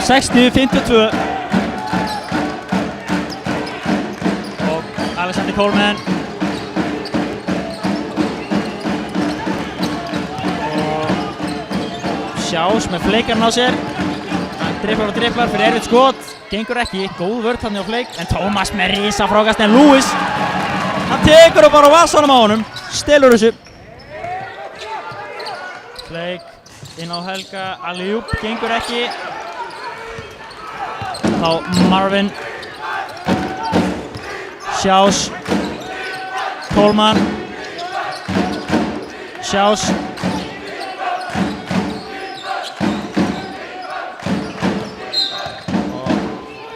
60-52. Og Alexander Coleman. Og Sjás með fleikarinn á sér. Hann driblar fyrir erfitt skot. Gengur ekki, góð vörn hann hjá Fleik. En Tómas með risafrákast en Lewis. Hann tekur bara á vasanum á honum. Stelur þessu. Fleik inn á Helga, alley-oop, gengur ekki. Þá Marvin. Sjás. Coleman. Sjás.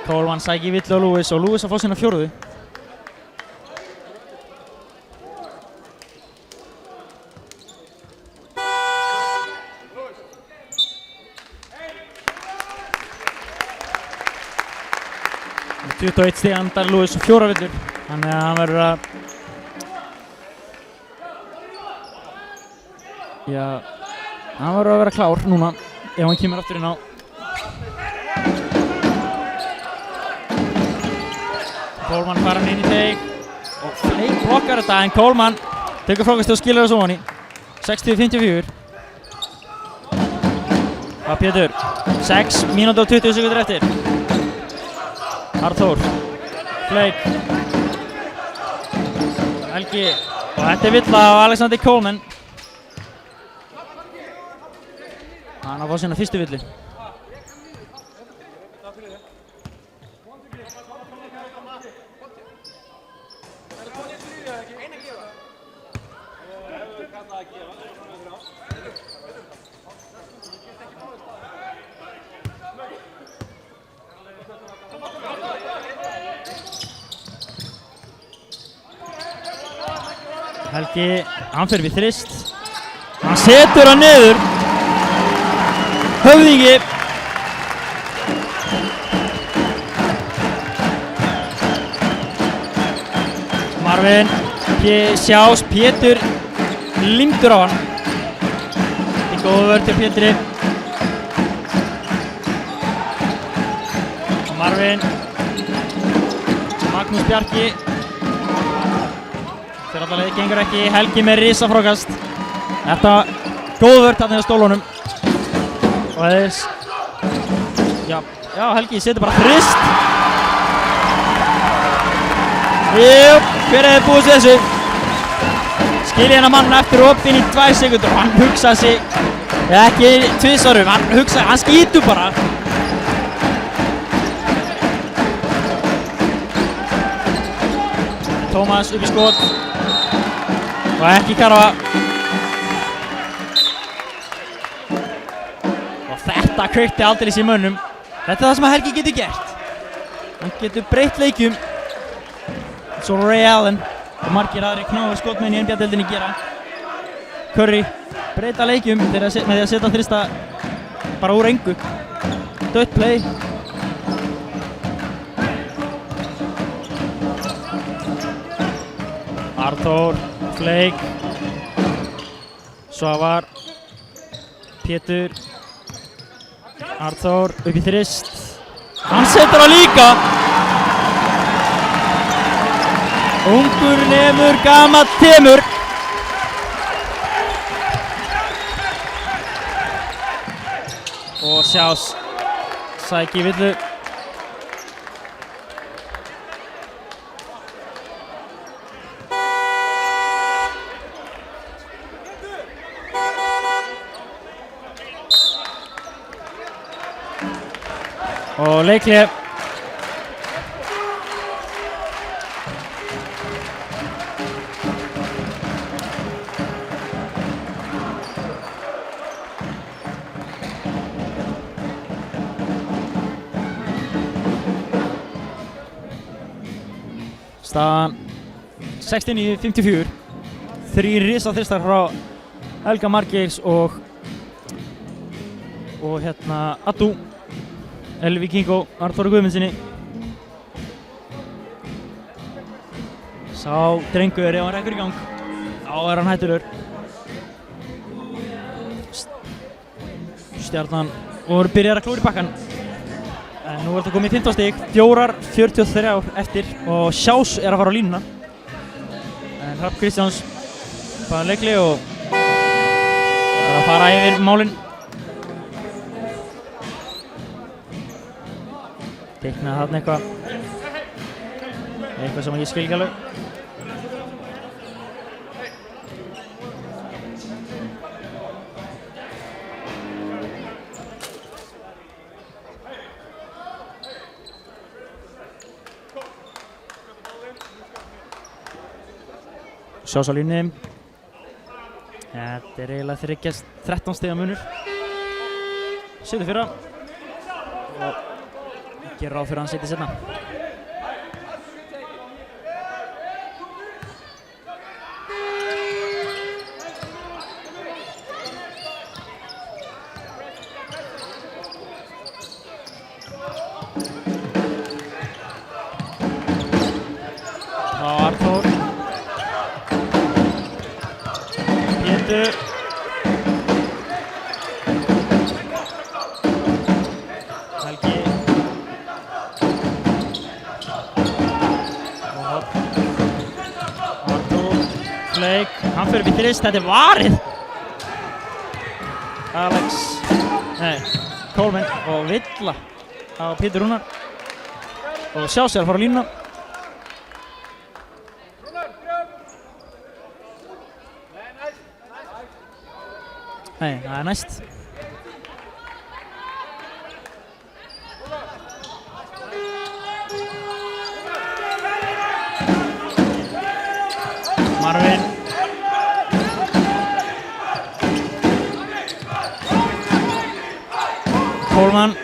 Coleman sækir villu á Lewis og Lewis að fá sína fjórðu. Með 21 stig andar Lewis og 4 villur. Þannig að hann verður að hann verður að vera klár núna ef hann kemur aftur inn á. Coleman fara hann inn í teig og Fleik blokkar þetta en Coleman tekur frákastið og skilur þessu ofan í. 60-54. Það er Pétur. 6 mínútur og 20 sekundur eftir. Arþór. Fleik. Helgi. Og þetta er villa á Alexander Coleman. Hann á að fá sína fyrstu villi. Helgi, hann fer við þrist. Hann setur hann niður. Höfðingi. Marvin, Sjás, Pétur limtur á hann. Þetta er góð vörn til Pétri. Marvin. Magnús Bjarki. Fyrir alla leið, gengur ekki. Helgi með risafrákast. Þetta góð vörn þarna hjá stólunum. Og þess já, Helgi setur bara þrist. Jú, hver hefði búist við þessu? Skilji hennar mann eftir opinn í 2 sekundur og hann hugsaði sig ekki tvisarum, hann skýtur bara. Tómas upp í skot og ekki Karfa. Og þetta kveikti aldeilis í mönnum. Þetta er það sem Helgi getur gert. Hann getur breytt leikjum eins og Ray Allen og margir aðri knóður skotmenn í NBA-deildinni gera. Curry breyta leikjum með því að setja þrista bara úr engu. Dött play. Arþór, Fleik, Svavar, Pétur, Arþór upp í þrist. Hann setur það líka. Ungur nemur, gamall temur. Og Sjás sækir villu. Og leikhlé. Staðan 16-54. 3 risaþristar frá Helga Margeirs og Addu. Elvi Kingo, Arþóri Guðmundssoni. Sá drengur ef hann rekkur í gang. Þá er hann hættulegur. Stjarnan voru byrjar að klóra í bakkan. En nú er þetta komið í 15 stig, 4:43 eftir og Sjás er að fara á línuna. En Hrafn Kristjáns bara leikli og bara að fara yfir málin. Teiknaði þarna eitthvað sem ég skil ekki alveg. Sjás á línni. Þetta er eiginlega 13 stiga munur. Setur fyrra og gerir ráð fyrir að hann setja seinna. Arþór. Pétur. Helgi. Arþór. Fleik. Hann fyrir við þrist. Þetta er varið. Alex. Nei. Coleman og Villa á Pétur Rúnar. Og Sjás er að fara á línuna. Nei, það er næst. Marvin. Coleman.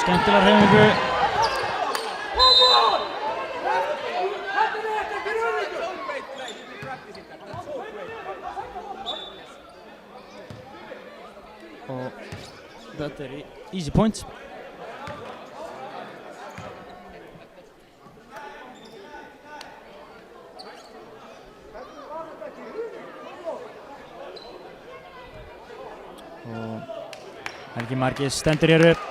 Skemmtilega hreyfingu. Og þetta er easy points. Og Helgi Margis stendur hér upp.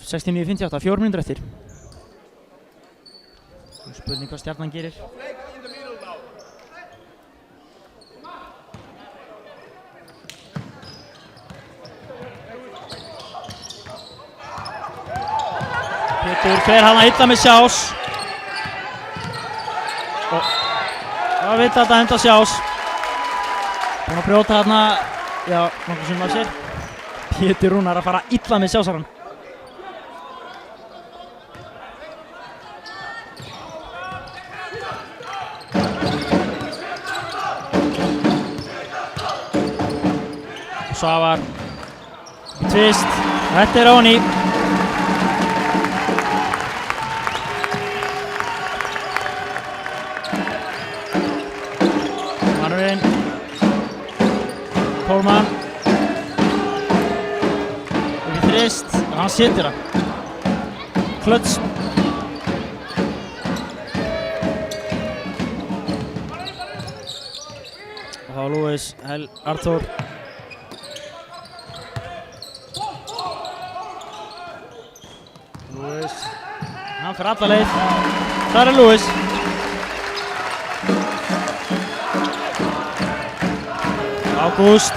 Sextíu 58, 4 mínútur eftir. Spurning hvað Stjarnan gerir. Pétur fer hana illa með Sjás. Og það vill þetta henda Sjás. Búinn að brjóta hana, já, nokkuð sem af sér. Pétur Rúnar að fara illa með Sjásarann. Svavar. Tvist. Þetta er Óni. Marvin. Coleman. Upp í þrist. Og hann setur það. Klöts. Og þá Lewis. Arþór. Lewis. Hann fyrir alla leið. Þar er Lewis. Ágúst.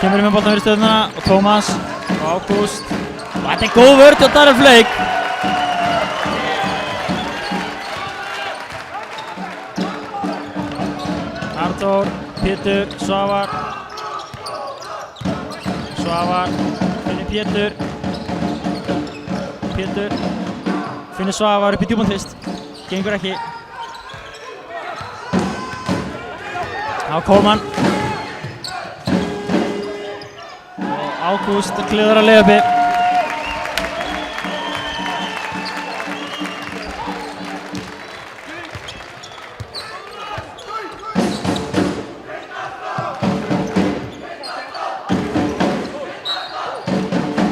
Kemur með boltan fyrir stöðuna. Og Tómas. Og Ágúst. Og þetta er góð vörð hjá Darren Flake. Arþór. Pétur. Svavar. Svavar. Finnir Pétur. Pétur. Finnir Svavar upp í djúpan tvist. Gengur ekki. Á Coleman. Og Ágúst kliður að leiðuppi.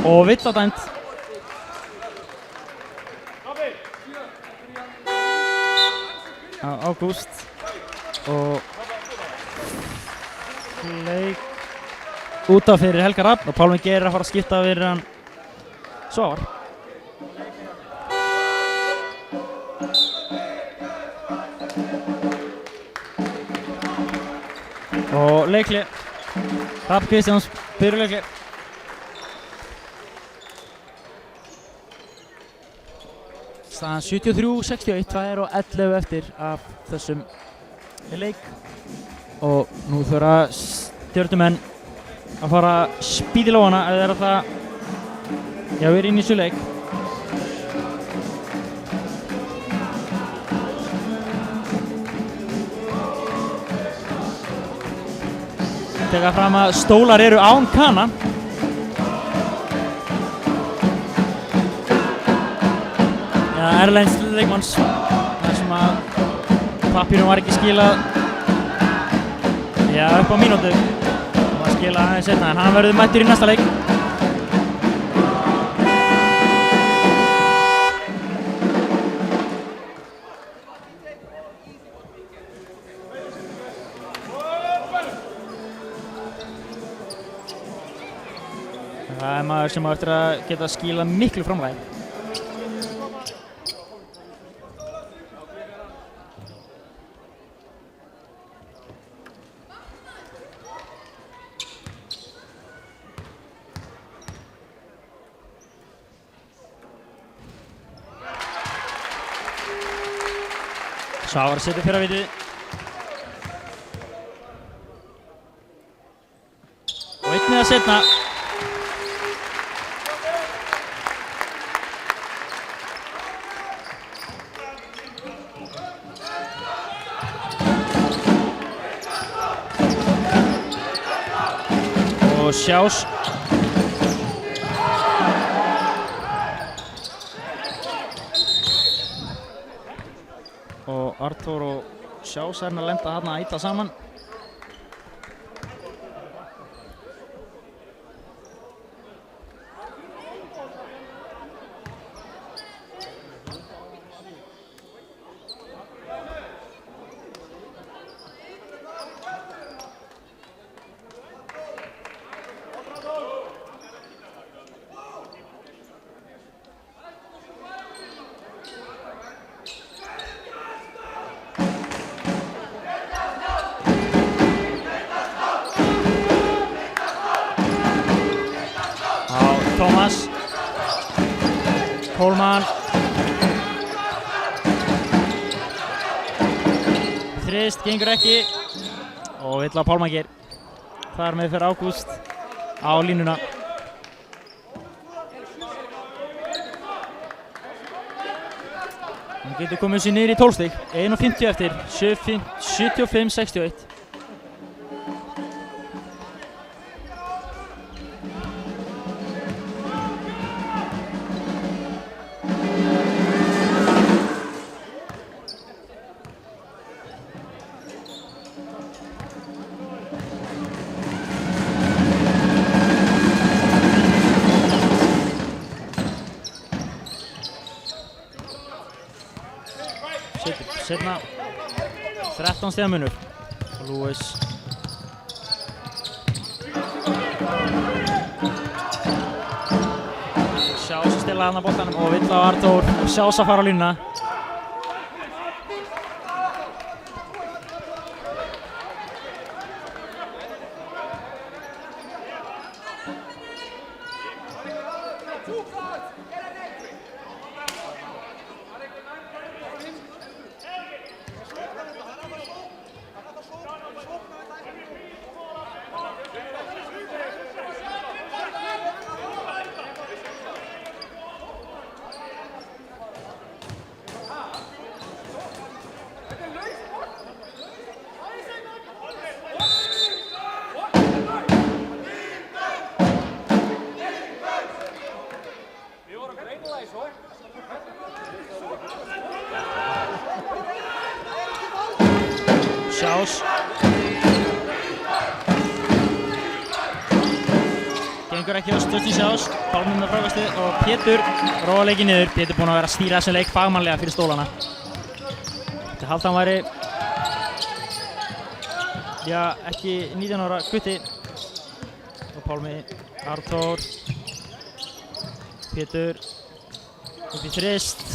Og villa dæmt. Ágúst. Og leik út af fyrir Helga Rafn og Pálmi Geir að fara að skipta fyrir hann Svavar. Og leikli Rafn Kristjáns byrju leikli. Staðan 73-61, 2:11 eftir af þessum leik. Og nú þurfa Stjörnumenn að fara spýta í lófana ef þeir eru það já, við erum inn í þessu leik. Teka fram að stólar eru án kana. Já, erlends leikmanns þar sem að pappírum var ekki skilað já, upp á mínútu. Það var skilað aðeins seinna en hann verður mættur í næsta leik. Það er maður sem á eftir að geta skilað miklu framlagi. Svavar setur fyrra vitið. Og einnið að setna. Og Sjás. Og Arthur og Sjás er að lenda þarna að ýta saman. Tómas Kólmann þrist, gengur ekki og vill að Pálmi Geir þar með fyrir Ágúst á línuna. Hann getur komið sér niður í 12 stig, 1:50 eftir, 75-61. Setna 13 stiga munur. Lewis Sjás að stilla hann að boltanum og vill á Arthur og Sjás að fara á línuna. Sjás Gengur ekki á Justin Sjás, Pálmi með frákastið og Pétur róa leikinn niður. Pétur búinn að vera að stýra þessum leik fagmannlega fyrir stólana. Þetta haldi hann væri, já, ekki 19 ára gutti. Og Pálmi, Arnþór, Pétur upp í þrist,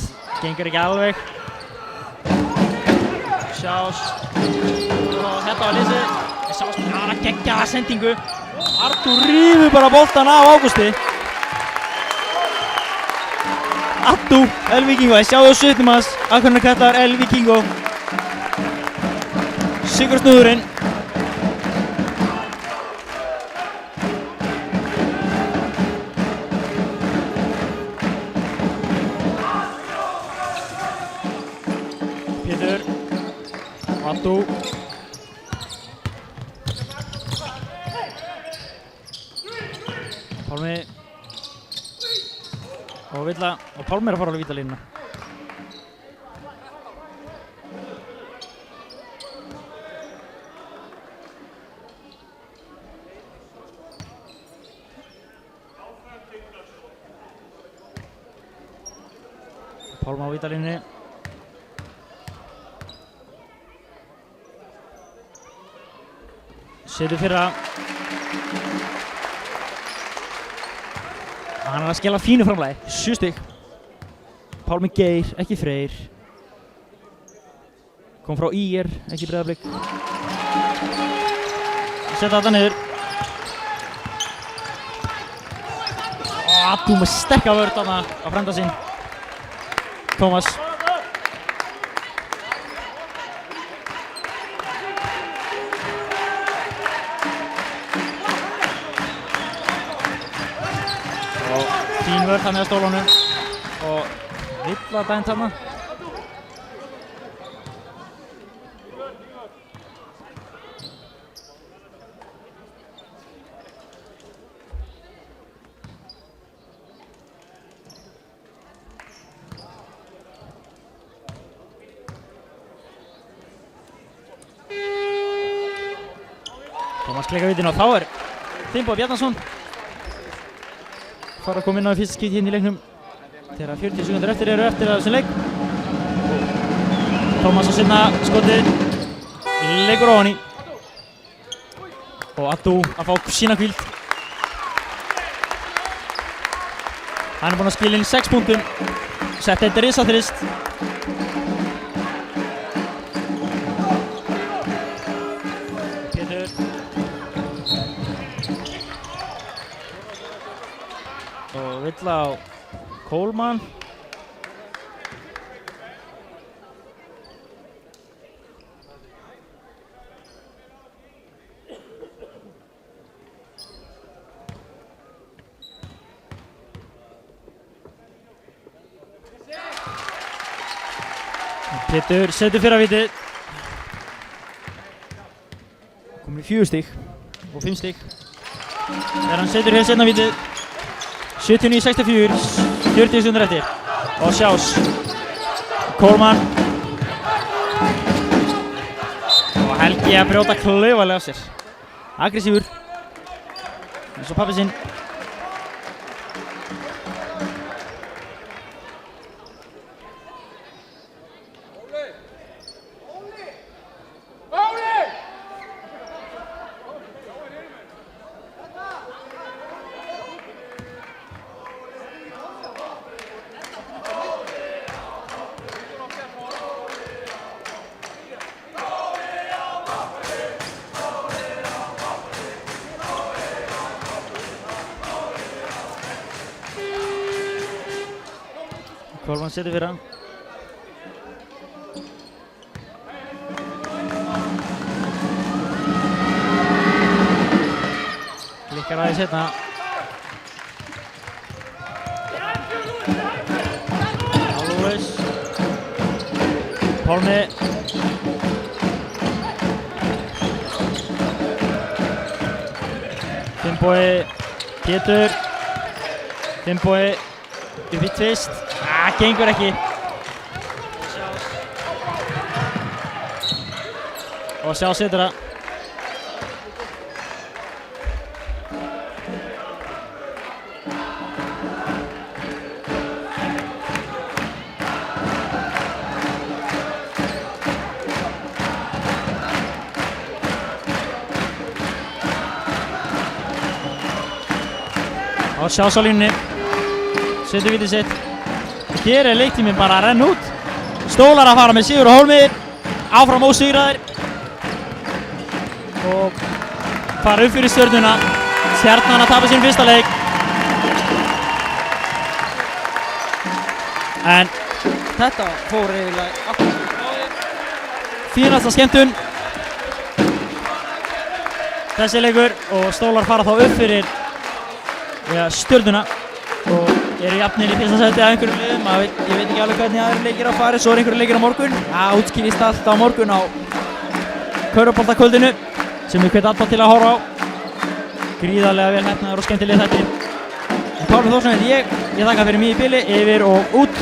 gengur ekki alveg. Sjás, og þetta var Lisi. Sjás með aðra geggjaða sendingu. Artur rífur bara boltan af Ágústi. Attu, El Vikingo, sjáðu svipnum hans. Akkurna kallar El Vikingo. Sigursnúðurinn. Pétur. Attu. Pálmi og Villa og Pálmi að fara á vítalínuna. Pálmi á vítalínunni. Setur fyrra. Hann er að skella fínu framlagi, 7 stig. Pálmi Geir, ekki Freyr. Kom frá ÍR, ekki Breiðablik. Setta þetta niður. Attu með sterka vörð þarna á frænda sinn. Tómas. Fín vörð þarna á stólunum og Villa dæmt þarna. Tómas klikkar vitinn og þá er Finnbogi Bjarnason fara að koma inn á fyrsta skipti hérna í leiknum þegar 40 sekúndur eftir eru eftir þessum leik. Tómas að sinna skotið, leikur ofan í og Attu að fá sína hvíld. Hann er búinn að skila inn 6 punktum, sett eitt risaþrist. Pétur og Villa á Kólmann. Pétur setur fyrra vitið. Komur í 4 stig og 5 stig. Þegar hann setur hér seinna vitið. 79-64, 40 sekúndur eftir og Sjás, Kólmann og Helgi að brjóta klaufalega af sér. Aggressífur, eins og pabbi sinn. Kólmann setur fyrra. Klikkar aðeins hérna. Alveg. Pálmi. Finnbogi, Pétur. Finnbogi upp í tvist. Gengur ekki. Og Sjás setur það. á sjásálínni. Setur vítið sitt. Hér leiktíminn bara að renna út. Stólar að fara með sigur á hólmi. Áfram ósigraðir. Og fara upp fyrir Stjörnuna. Stjarnan að tapa sinn fyrsta leik. En þetta fór eiginlega aftur. Fínasta skemmtun. Þessi leikur og Stólar fara þá upp fyrir Stjörnuna og eru jafnir í fyrsta seti af einhverjum liðum. Ég veit ekki alveg hvernig aðrir leikir að fara, svo einhverjum leikir á morgun. Það útskýrist allt á morgun á Köruboltakvöldinu sem við hvetjum alltaf til að horfa á. Gríðarlega vel heppnaður og skemmtileg þættir. Pálmi Þórsson heiti ég þakka fyrir mig í bili, yfir og út.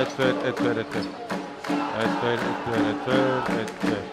Ett, två, ett, två, ett, två. Ett, två, ett, två, ett, två, ett, två.